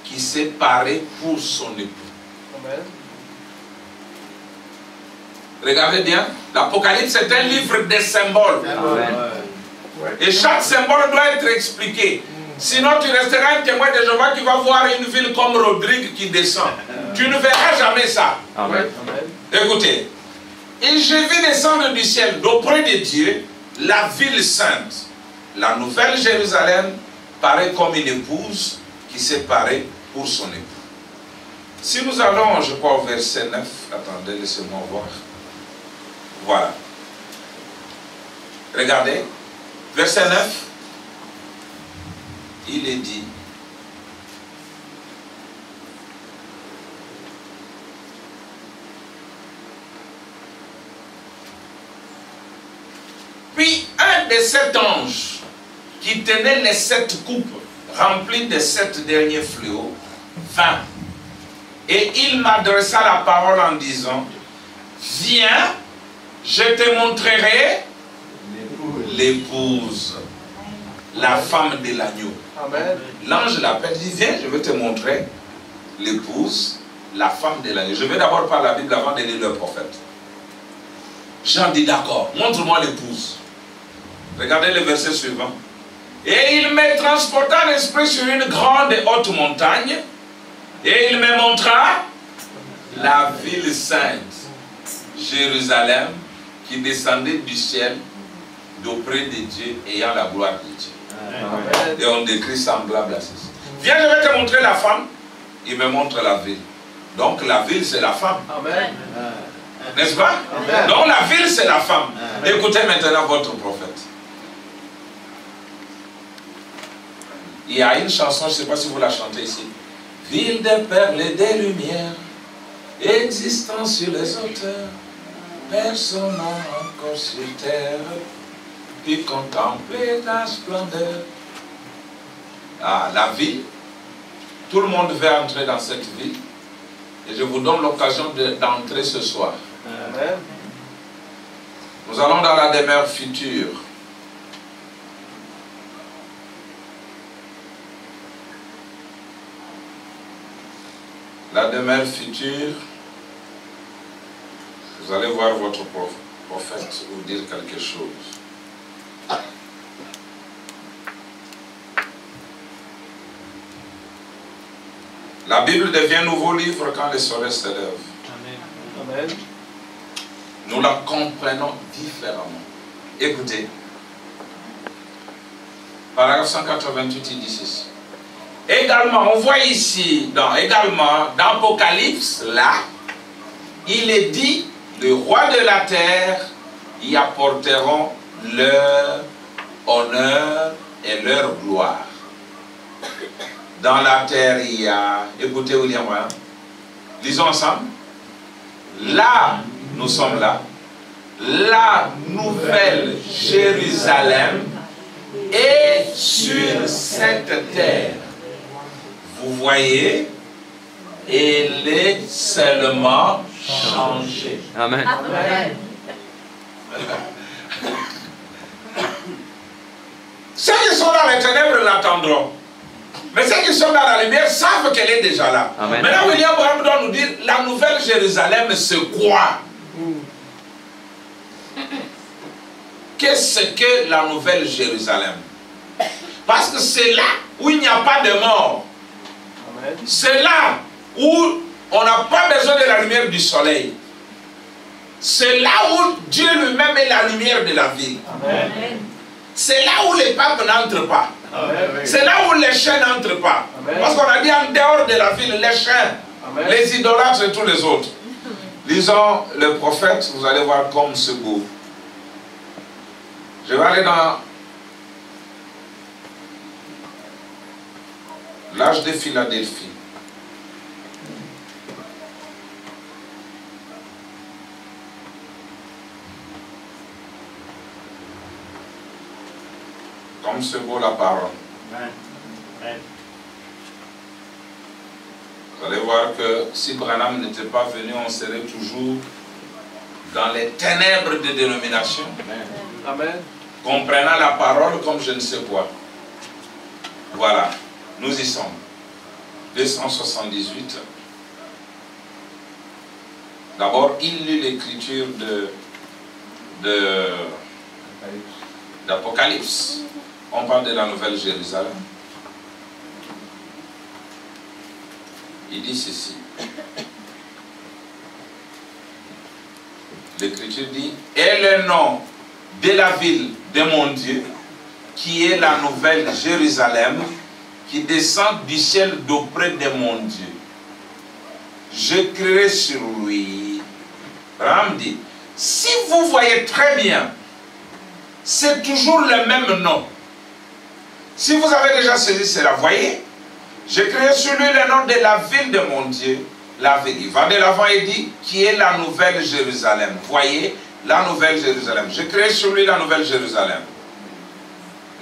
qui s'est parée pour son époux. Amen. Regardez bien, l'Apocalypse est un livre de symboles. Amen. Et chaque symbole doit être expliqué. Sinon tu resteras un témoin de Jéhovah qui va voir une ville comme Rodrigue qui descend. Tu ne verras jamais ça. Amen. Écoutez. Et je vis descendre du ciel d'auprès de Dieu la ville sainte, la nouvelle Jérusalem, parée comme une épouse qui s'est parée pour son époux. Si nous allons, je crois, au verset 9, attendez, laissez-moi voir. Voilà. Regardez, verset 9, il est dit, puis un des 7 anges qui tenait les 7 coupes remplies des 7 derniers fléaux vint. Et il m'adressa la parole en disant, viens, je te montrerai l'épouse, la femme de l'agneau. L'ange l'appelle, dit, viens, je vais te montrer l'épouse, la femme de l'agneau. Je vais d'abord parler la Bible avant de lire le prophète. Jean dit, d'accord, montre-moi l'épouse. Regardez le verset suivant. Et il me transporta l'esprit sur une grande et haute montagne, et il me montra la ville sainte, Jérusalem, qui descendait du ciel d'auprès de Dieu, ayant la gloire de Dieu. Amen. Et on décrit semblable à ceci. Viens, je vais te montrer la femme. Il me montre la ville. Donc la ville, c'est la femme. Amen. N'est-ce pas? Amen. Donc la ville, c'est la femme. Amen. Écoutez maintenant votre prophète. Il y a une chanson, je ne sais pas si vous la chantez ici. Ville de perles et de lumières, existant sur les hauteurs, personne n'a encore sur terre pu contempler ta splendeur. Ah, la ville, tout le monde veut entrer dans cette ville. Et je vous donne l'occasion d'entrer ce soir. Amen. Nous allons dans la demeure future. La demeure future, vous allez voir votre prophète vous dire quelque chose. La Bible devient nouveau livre quand le soleil se lève. Amen. Nous la comprenons différemment. Écoutez. Paragraphe 188, il dit ceci. Également, on voit ici, dans Apocalypse, là, il est dit, le roi de la terre y apporteront leur honneur et leur gloire. Dans la terre, il y a, écoutez William, hein? Lisons ensemble. Là, nous sommes là, la nouvelle Jérusalem est sur cette terre. Vous voyez, elle est seulement changée. Amen. Amen. Ceux qui sont dans les ténèbres l'attendront. Mais ceux qui sont dans la lumière savent qu'elle est déjà là. Amen. Maintenant, William Branham doit nous dire, la nouvelle Jérusalem, c'est quoi? Qu'est-ce que la nouvelle Jérusalem? Parce que c'est là où il n'y a pas de mort. C'est là où on n'a pas besoin de la lumière du soleil. C'est là où Dieu lui-même est la lumière de la ville. Amen. C'est là où les papes n'entrent pas. C'est là où les chiens n'entrent pas. Amen. Parce qu'on a dit en dehors de la ville, les chiens, Amen. les idolâtres et tous les autres. Lisons le prophète, vous allez voir comme c'est beau. Je vais aller dans l'âge de Philadelphie. Comme c'est beau la parole. Vous allez voir que si Branham n'était pas venu, on serait toujours dans les ténèbres de dénomination. Amen. Comprenant la parole comme je ne sais quoi. Voilà, nous y sommes. 278. D'abord, il lit l'écriture d'Apocalypse. On parle de la Nouvelle Jérusalem. Il dit ceci. L'écriture dit, et le nom de la ville de mon Dieu, qui est la Nouvelle Jérusalem, qui descend du ciel d'auprès de mon Dieu. Je crierai sur lui. Ram dit, si vous voyez très bien, c'est toujours le même nom. Si vous avez déjà saisi cela, voyez, je crierai sur lui le nom de la ville de mon Dieu, la ville. Il va de l'avant et dit, qui est la Nouvelle Jérusalem. Voyez, la Nouvelle Jérusalem. Je crierai sur lui la Nouvelle Jérusalem.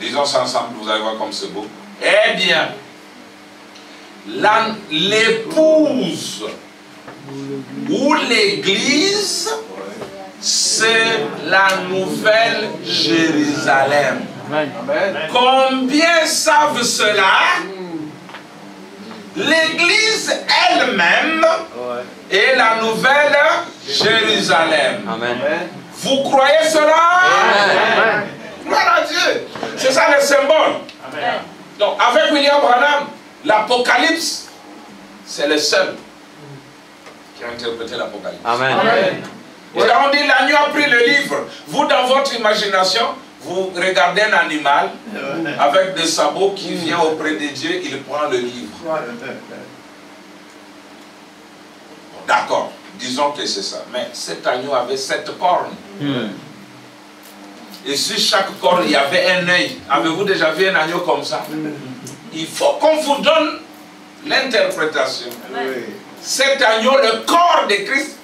Lisons ça ensemble, vous allez voir comme c'est beau. Eh bien, l'épouse ou l'église, c'est la Nouvelle Jérusalem. Amen. Combien savent cela? L'église elle-même est la Nouvelle Jérusalem. Amen. Vous croyez cela? Amen. Gloire à Dieu. C'est ça le symbole. Amen. Donc, avec William Branham, l'Apocalypse, c'est le seul qui a interprété l'Apocalypse. Amen. Amen. Et là, on dit, l'agneau a pris le livre. Vous, dans votre imagination, vous regardez un animal avec des sabots qui vient auprès de Dieu, il prend le livre. D'accord, disons que c'est ça. Mais cet agneau avait 7 cornes. Et sur chaque corne, il y avait un œil. Avez-vous déjà vu un agneau comme ça? Il faut qu'on vous donne l'interprétation. Cet agneau, le corps de Christ,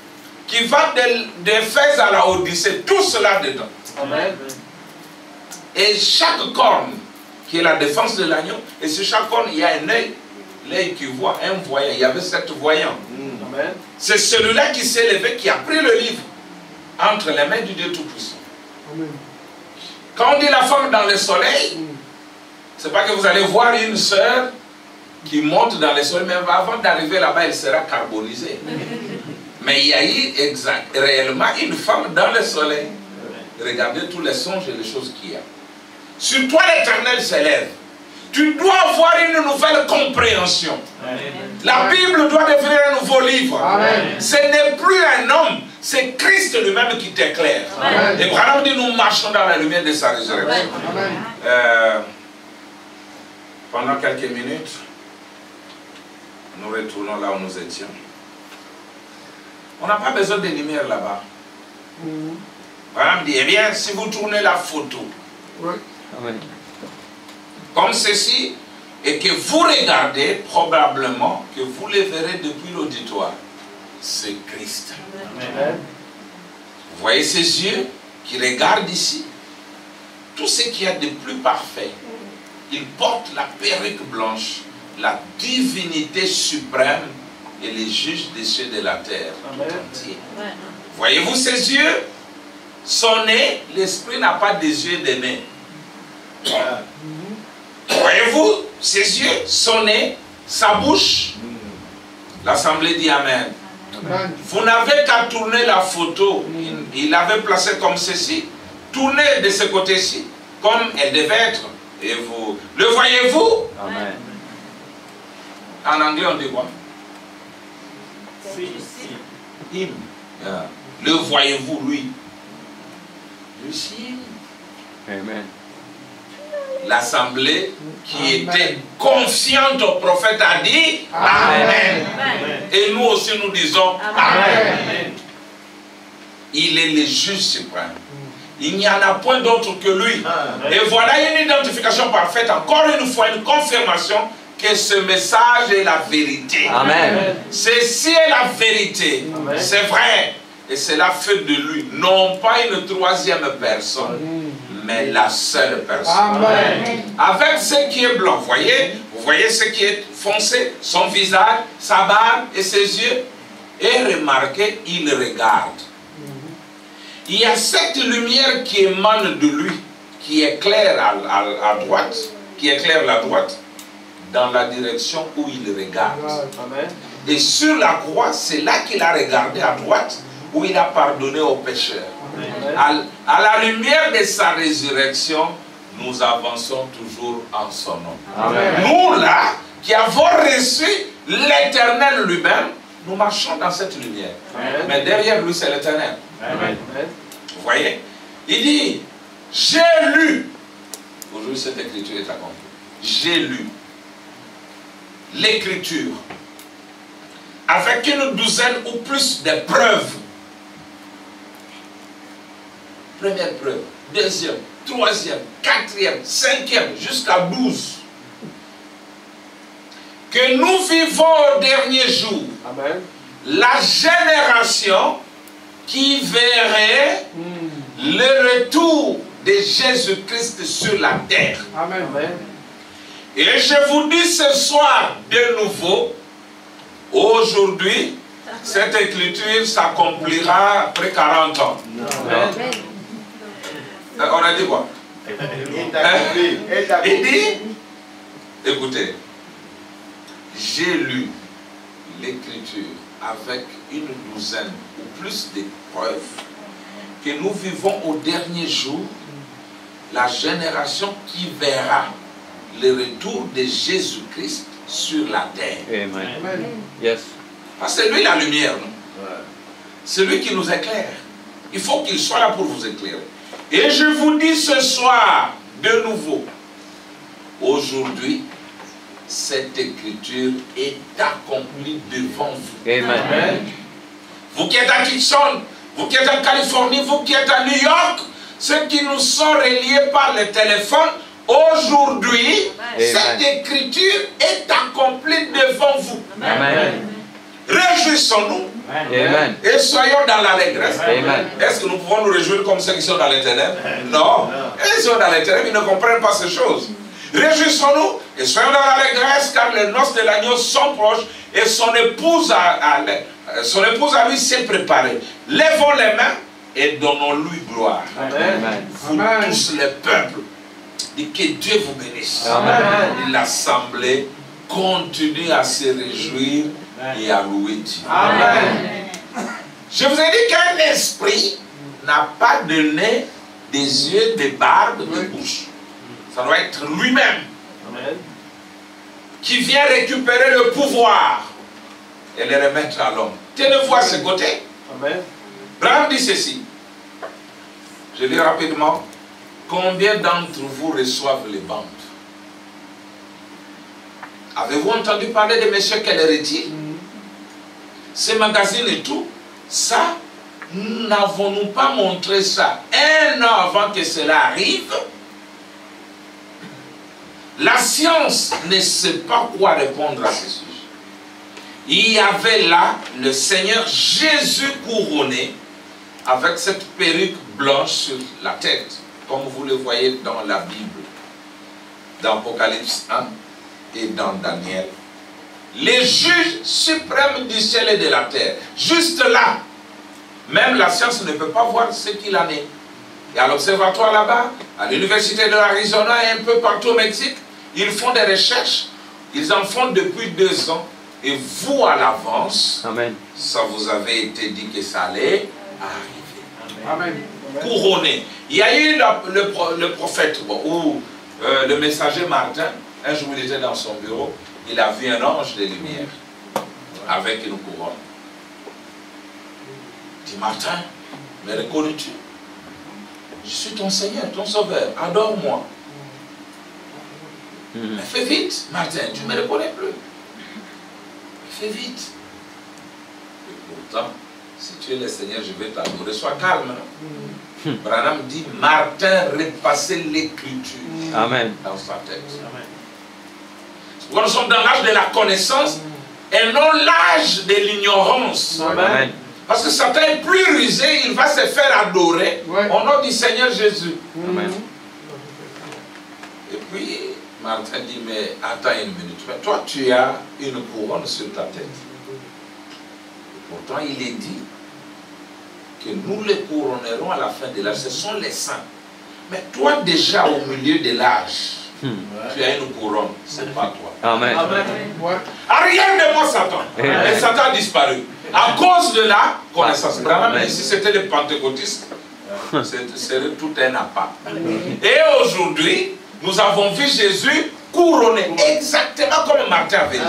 qui va d'Éphèse à la Odyssée, tout cela dedans. Amen. Et chaque corne, qui est la défense de l'agneau, et sur chaque corne, il y a un œil. L'œil qui voit, un voyant. Il y avait 7 voyants. Amen. C'est celui-là qui s'est levé, qui a pris le livre entre les mains du Dieu Tout-Puissant. Quand on dit la femme dans le soleil, c'est pas que vous allez voir une sœur qui monte dans le soleil, mais avant d'arriver là-bas, elle sera carbonisée. Mais il y a eu réellement une femme dans le soleil. Regardez tous les songes et les choses qu'il y a. Sur toi, l'Éternel s'élève. Tu dois avoir une nouvelle compréhension. Amen. La Bible doit devenir un nouveau livre. Amen. Ce n'est plus un homme, c'est Christ lui-même qui t'éclaire. Et Branham dit, nous marchons dans la lumière de sa résurrection. Pendant quelques minutes, nous retournons là où nous étions. On n'a pas besoin de lumière là-bas. Branham dit, eh bien, si vous tournez la photo, Amen, comme ceci, et que vous regardez, probablement que vous le verrez depuis l'auditoire, c'est Christ. Amen. Vous voyez ses yeux qui regardent ici, tout ce qu'il y a de plus parfait. Il porte la perruque blanche, la divinité suprême et les juges des cieux de la terre. Amen. Voyez-vous ses yeux? Son nez, l'esprit n'a pas des yeux de nez. Voyez-vous ses yeux, son nez, sa bouche? L'assemblée dit Amen. Amen. Vous n'avez qu'à tourner la photo. Il l'avait placée comme ceci. Tournez de ce côté-ci, comme elle devait être. Et vous, le voyez-vous? Amen. En anglais, on dit quoi? Him. Yeah. Le voyez-vous, lui? Lui, Amen. L'assemblée qui était confiante au prophète a dit Amen. Amen. Et nous aussi nous disons Amen. Amen. Il est le juge suprême. Il n'y en a point d'autre que lui. Amen. Et voilà une identification parfaite, encore une fois, une confirmation que ce message est la vérité. Amen. Ceci est la vérité. C'est vrai. Et cela fait de lui, non pas une troisième personne, mais la seule personne. Amen. Avec ce qui est blanc, vous voyez ce qui est foncé, son visage, sa barbe et ses yeux. Et remarquez, il regarde. Il y a cette lumière qui émane de lui, qui éclaire à droite, qui éclaire la droite, dans la direction où il regarde. Amen. Et sur la croix, c'est là qu'il a regardé à droite, où il a pardonné aux pécheurs. À la lumière de sa résurrection, nous avançons toujours en son nom. Amen. Nous là, qui avons reçu l'Éternel lui-même, nous marchons dans cette lumière. Amen. Mais derrière lui, c'est l'Éternel. Vous voyez? Il dit, j'ai lu. Aujourd'hui, cette écriture est accomplie. J'ai lu l'écriture avec une douzaine ou plus de preuves. Première preuve, deuxième, troisième, quatrième, cinquième, jusqu'à 12. Que nous vivons au dernier jour. Amen. La génération qui verrait le retour de Jésus-Christ sur la terre. Amen. Et je vous dis ce soir de nouveau, aujourd'hui, cette écriture s'accomplira après 40 ans. Amen. On a dit quoi? Il dit, écoutez, j'ai lu l'écriture avec une douzaine ou plus de preuves que nous vivons au dernier jour, la génération qui verra le retour de Jésus-Christ sur la terre. Amen. Yes. Parce que c'est lui la lumière, non? C'est lui qui nous éclaire. Il faut qu'il soit là pour vous éclairer. Et je vous dis ce soir, de nouveau, aujourd'hui, cette écriture est accomplie devant vous. Amen. Vous qui êtes à Tucson, vous qui êtes en Californie, vous qui êtes à New York, ceux qui nous sont reliés par le téléphone, aujourd'hui, cette écriture est accomplie devant vous. Amen. Réjouissons-nous. Amen. Et soyons dans l'allégresse. Est-ce que nous pouvons nous réjouir comme ceux qui sont dans les ténèbres? Non. Ils sont dans les ténèbres, ils ne comprennent pas ces choses. Réjouissons-nous et soyons dans l'allégresse car les noces de l'agneau sont proches et son épouse à lui s'est préparée. Lèvons les mains et donnons-lui gloire. Amen. Vous tous les peuples, et que Dieu vous bénisse. Amen. Et l'assemblée continue à se réjouir et à louer Dieu. Amen. Je vous ai dit qu'un esprit n'a pas de nez, des yeux, des barbes, de bouche. Ça doit être lui-même Amen. qui vient récupérer le pouvoir et le remettre à l'homme. Tenez-vous à ce côté. Amen. Branham dit ceci. Je lis rapidement. Combien d'entre vous reçoivent les bandes? Avez-vous entendu parler de M. Kelleriti? Ces magazines et tout, ça, n'avons-nous pas montré ça un an avant que cela arrive? La science ne sait pas quoi répondre à ce sujet. Il y avait là le Seigneur Jésus couronné avec cette perruque blanche sur la tête, comme vous le voyez dans la Bible, dans Apocalypse 1 et dans Daniel. Les juges suprêmes du ciel et de la terre, juste là, même la science ne peut pas voir ce qu'il en est. Et à l'observatoire là-bas, à l'université de l'Arizona et un peu partout au Mexique, ils font des recherches, ils en font depuis 2 ans, et vous à l'avance, ça vous avait été dit que ça allait arriver. Amen. Couronné. Il y a eu le prophète, ou le messager Martin, un jour il était dans son bureau, il a vu un ange de lumière avec une couronne. Il dit, Martin, me reconnais-tu? Je suis ton Seigneur, ton Sauveur, adore-moi. Mais fais vite, Martin, tu ne me reconnais plus. Fais vite. Et pourtant, si tu es le Seigneur, je vais t'adorer. Sois calme. Branham dit, Martin repassait l'écriture dans sa tête. Nous sommes dans l'âge de la connaissance et non l'âge de l'ignorance. Parce que Satan est plus rusé, il va se faire adorer au nom du Seigneur Jésus. Et puis, Martin dit, mais attends une minute, mais toi tu as une couronne sur ta tête. Et pourtant il est dit que nous les couronnerons à la fin de l'âge, ce sont les saints. Mais toi déjà au milieu de l'âge, tu as une couronne, c'est pas toi. Amen. Arrière de moi Satan. Et Satan a disparu. À cause de la connaissance. Mais si c'était les pentecôtistes, c'est tout un appât. Et aujourd'hui, nous avons vu Jésus couronné, exactement comme Martin avait dit.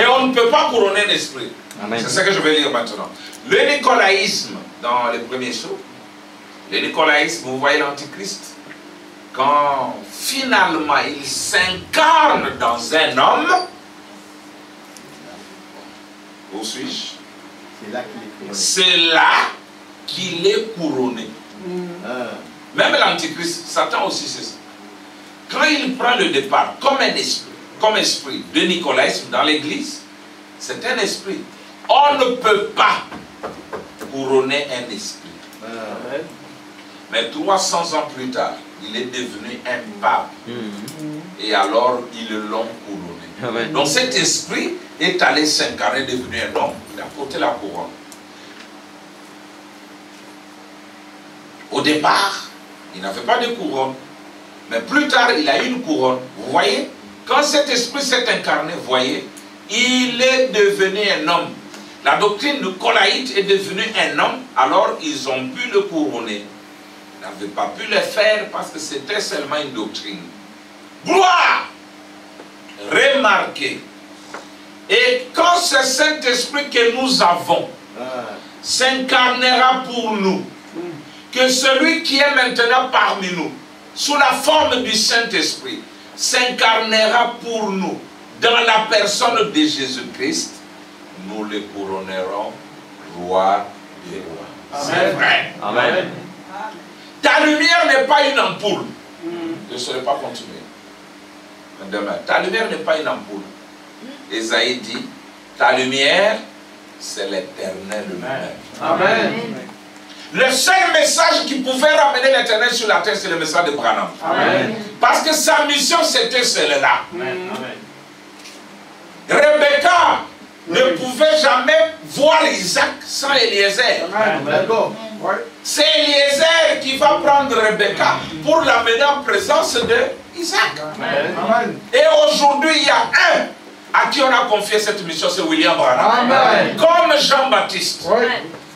Et on ne peut pas couronner l'esprit. C'est ce que je vais lire maintenant. Le nicolaïsme, dans les premiers sauts, le nicolaïsme, vous voyez l'antichrist, quand finalement il s'incarne dans un homme, où suis-je? C'est là qu'il est couronné. Même l'antichrist, Satan aussi c'est ça. Quand il prend le départ comme un esprit de nicolaïsme dans l'église, c'est un esprit. On ne peut pas couronner un esprit. Mais 300 ans plus tard, il est devenu un pape. Et alors, ils l'ont couronné. Donc cet esprit est allé s'incarner, devenu un homme. Il a porté la couronne. Au départ, il n'avait pas de couronne. Mais plus tard, il a eu une couronne. Vous voyez, quand cet esprit s'est incarné, vous voyez, il est devenu un homme. La doctrine nicolaïte est devenue un homme, alors ils ont pu le couronner. Ils n'avaient pas pu le faire parce que c'était seulement une doctrine. Gloire! Remarquez. Et quand ce Saint-Esprit que nous avons s'incarnera pour nous, que celui qui est maintenant parmi nous, sous la forme du Saint-Esprit, s'incarnera pour nous dans la personne de Jésus-Christ, nous le couronnerons roi des rois. C'est vrai. Amen. Ta lumière n'est pas une ampoule. Je ne saurais pas continuer. Demain, ta lumière n'est pas une ampoule. Esaïe dit, ta lumière, c'est l'Éternel lui-même. Amen. Le seul message qui pouvait ramener l'Éternel sur la terre, c'est le message de Branham. Amen. Parce que sa mission, c'était celle-là. Amen. Rebecca ne pouvait jamais voir Isaac sans Eliezer. D'accord. C'est Eliezer qui va prendre Rebecca pour l'amener en présence de Isaac. Amen. Et aujourd'hui, il y a un à qui on a confié cette mission, c'est William Branham. Amen. Comme Jean-Baptiste Oui.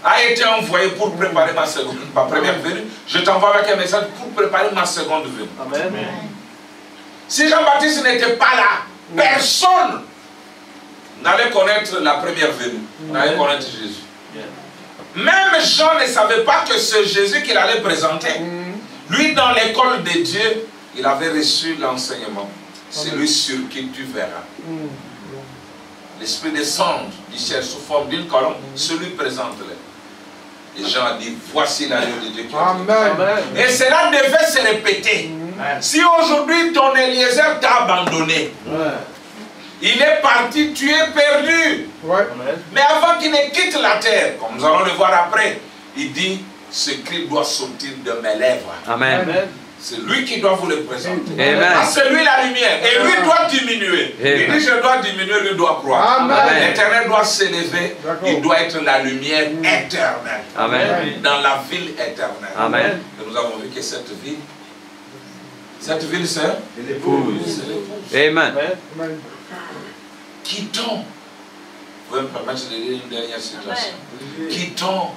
a été envoyé pour préparer ma première venue, je t'envoie avec un message pour préparer ma seconde venue. Amen. Si Jean-Baptiste n'était pas là, personne n'allait connaître la première venue, n'allait connaître Jésus. Même Jean ne savait pas que ce Jésus qu'il allait présenter, lui dans l'école de Dieu, il avait reçu l'enseignement. C'est lui sur qui tu verras. L'Esprit descend du ciel sous forme d'une colombe, celui présente-le. Et Jean a dit, voici l'agneau de Dieu qui Amen. Et cela devait se répéter. Si aujourd'hui ton Eliezer t'a abandonné, il est parti, tu es perdu. Mais avant qu'il ne quitte la terre, comme nous allons le voir après, il dit, ce cri doit sortir de mes lèvres. Amen. C'est lui qui doit vous le présenter. Amen. Ah, c'est lui la lumière. Et lui doit diminuer. Il dit, je dois diminuer, lui doit croître. Amen. L'Éternel doit s'élever. Il doit être la lumière éternelle. Amen. Dans la ville éternelle. Amen. Et nous avons vu que cette ville, c'est L'épouse. c'est l'épouse. Amen. Quittons. Vous pouvez me permettre de lire une dernière situation. Quittons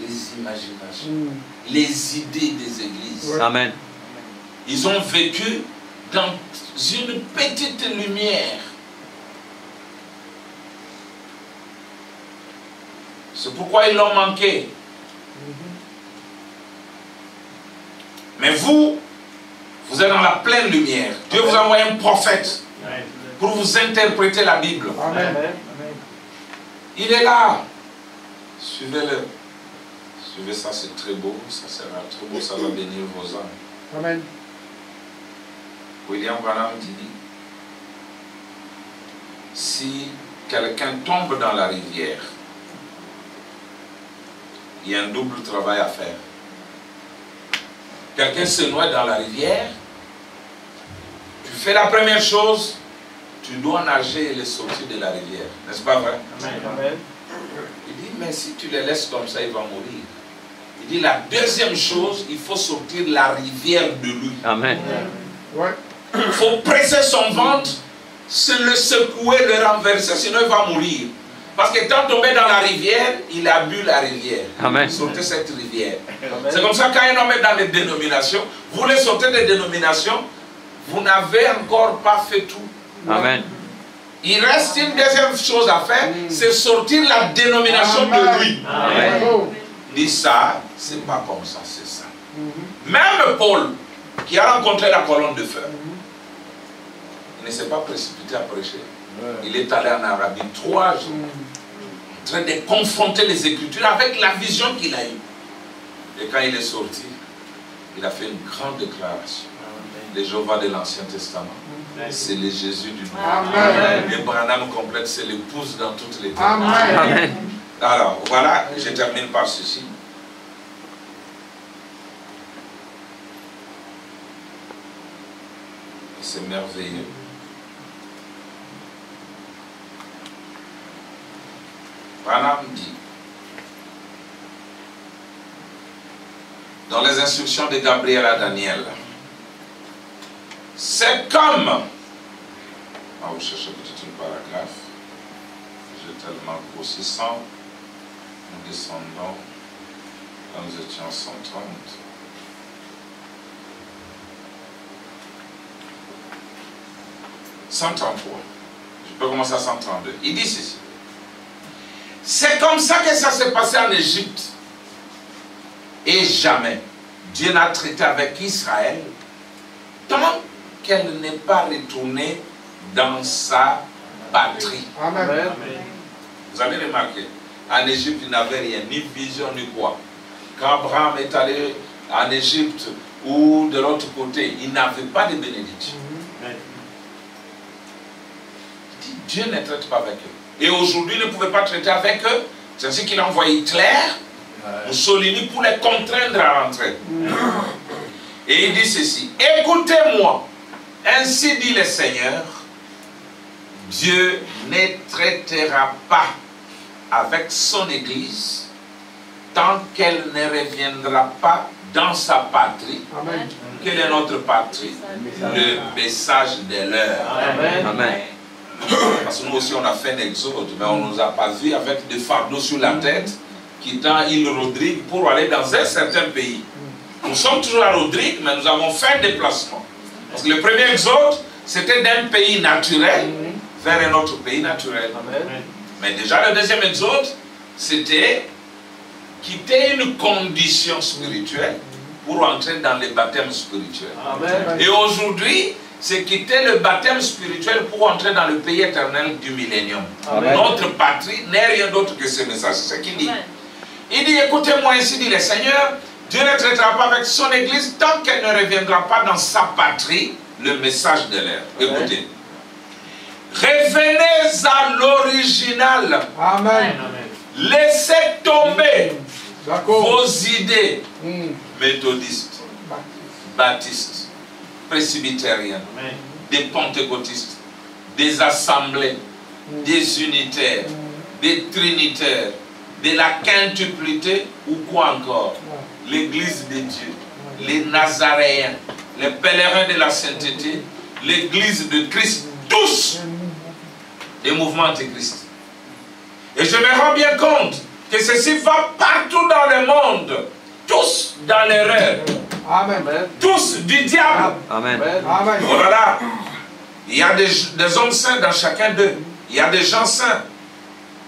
les imaginations, les idées des églises. Amen. Ils ont vécu dans une petite lumière. C'est pourquoi ils l'ont manqué. Mais vous, vous êtes dans la pleine lumière. Dieu vous a envoyé un prophète pour vous interpréter la Bible. Amen. Il est là. Suivez-le. Suivez ça, c'est très beau. Ça sera très beau, ça va bénir vos âmes. Amen. William Branham dit, si quelqu'un tombe dans la rivière, il y a un double travail à faire. Quelqu'un se noie dans la rivière, tu fais la première chose, tu dois nager et le sortir de la rivière. N'est-ce pas vrai? Amen. Il dit, mais si tu le laisses comme ça, il va mourir. Il dit, la deuxième chose, il faut sortir la rivière de lui. Amen. Il faut presser son ventre, se le secouer, le renverser, sinon il va mourir. Parce qu'étant tombé dans la rivière, il a bu la rivière. Amen. Sortez cette rivière. C'est comme ça quand un homme est dans les dénominations, vous les sortez des dénominations, vous n'avez encore pas fait tout. Amen. Il reste une deuxième chose à faire, c'est sortir la dénomination de lui. Amen. Il dit ça, c'est pas comme ça, c'est ça. Même Paul, qui a rencontré la colonne de feu, il ne s'est pas précipité à prêcher. Il est allé en Arabie 3 jours, en train de confronter les Écritures avec la vision qu'il a eue. Et quand il est sorti, il a fait une grande déclaration. Les Jéhovah de l'Ancien Testament, c'est le Jésus du Nouveau. Amen. Et Branham complète, c'est l'épouse dans toutes les terres. Amen. Alors, voilà, je termine par ceci. C'est merveilleux. Branham dit, dans les instructions de Gabriel à Daniel, c'est comme... Ah, vous cherchez peut-être un paragraphe. J'ai tellement grossi 100. Nous descendons. Là, nous étions 130. « 133. Je peux commencer à 132. Il dit ceci. C'est comme ça que ça s'est passé en Égypte. Et jamais Dieu n'a traité avec Israël tant qu'elle n'est pas retournée dans sa patrie. Amen. Vous avez remarqué, en Égypte, il n'avait rien, ni vision, ni quoi. Quand Abraham est allé en Égypte ou de l'autre côté, il n'avait pas de bénédiction. Dieu ne traite pas avec eux. Et aujourd'hui, il ne pouvait pas traiter avec eux. C'est ainsi qu'il a envoyé Hitler, Mussolini, pour les contraindre à rentrer. Et il dit ceci, écoutez-moi, ainsi dit le Seigneur, Dieu ne traitera pas avec son Église tant qu'elle ne reviendra pas dans sa patrie. Amen. Quelle est notre patrie? Le message de l'heure. Amen. Amen. Parce que nous aussi on a fait un exode, mais on ne nous a pas vu avec des fardeaux sur la tête, quittant île Rodrigue pour aller dans un certain pays. Nous sommes toujours à Rodrigue, mais nous avons fait un déplacement. Parce que le premier exode, c'était d'un pays naturel vers un autre pays naturel. Amen. Mais déjà le deuxième exode, c'était quitter une condition spirituelle pour entrer dans le baptême spirituel. Amen. Et aujourd'hui, c'est quitter le baptême spirituel pour entrer dans le pays éternel du millénium. Amen. Notre patrie n'est rien d'autre que ce message. C'est ce qu'il dit. Il dit, écoutez-moi, ainsi dit le Seigneur, Dieu ne traitera pas avec son église tant qu'elle ne reviendra pas dans sa patrie, le message de l'air. Écoutez. Revenez à l'original. Amen. Laissez tomber D'accord. vos idées méthodistes, baptistes, presbytériennes, des pentecôtistes, des assemblées, des unitaires, des trinitaires, de la quintuplicité ou quoi encore. L'église de Dieu, les Nazaréens, les pèlerins de la sainteté, l'église de Christ, tous des mouvements antichrists. Et je me rends bien compte que ceci va partout dans le monde, tous dans l'erreur, Amen. tous du diable. Amen. Amen. Oh là là, il y a des hommes saints dans chacun d'eux, il y a des gens saints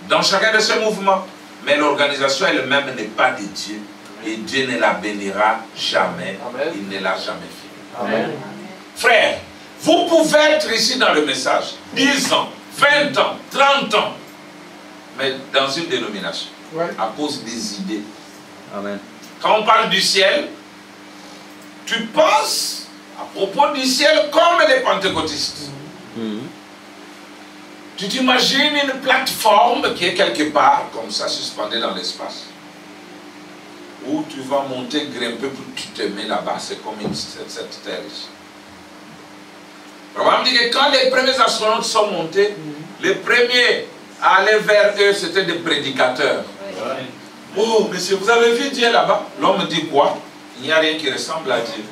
dans chacun de ces mouvements, mais l'organisation elle-même n'est pas de Dieu, et Dieu ne la bénira jamais. Amen. Il ne l'a jamais fait. Amen. Frère, vous pouvez être ici dans le message 10 ans, 20 ans, 30 ans, mais dans une dénomination, à cause des idées. Amen. Quand on parle du ciel, tu penses à propos du ciel comme les pentecôtistes. Tu t'imagines une plateforme qui est quelque part, comme ça, suspendue dans l'espace, où tu vas monter, grimper, pour tu te mets là-bas, c'est comme cette terre ici. On dit que quand les premiers astronautes sont montés, les premiers à aller vers eux, c'était des prédicateurs. Oh, monsieur, vous avez vu Dieu là-bas? L'homme dit quoi? Il n'y a rien qui ressemble à Dieu.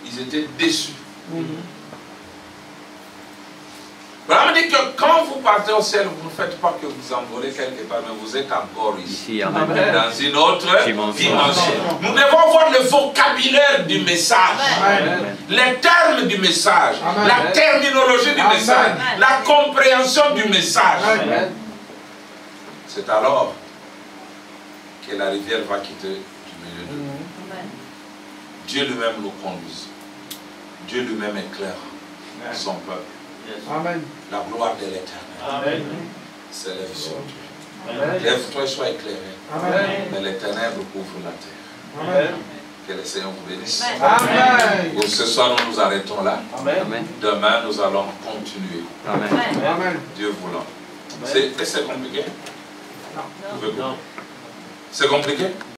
Ils étaient déçus. Abraham dit que quand vous partez au ciel, vous ne faites pas que vous envolez quelque part, mais vous êtes encore ici. Amen. Dans une autre Dimension. Nous devons avoir le vocabulaire du message, Amen. les termes du message, Amen. la terminologie du message, Amen. la compréhension du message. Amen. C'est alors que la rivière va quitter du milieu de nous. Dieu lui-même nous conduit. Dieu lui-même éclaire son peuple. Amen. La gloire de l'éternel Amen. s'élève sur Dieu. Amen. Lève-toi et sois éclairé. Amen. Mais les ténèbres couvrent la terre. Amen. Que le Seigneur vous bénisse. Amen. Pour ce soir, nous nous arrêtons là. Amen. Demain, nous allons continuer. Amen. Amen. Dieu voulant. C'est compliqué? Non. C'est compliqué?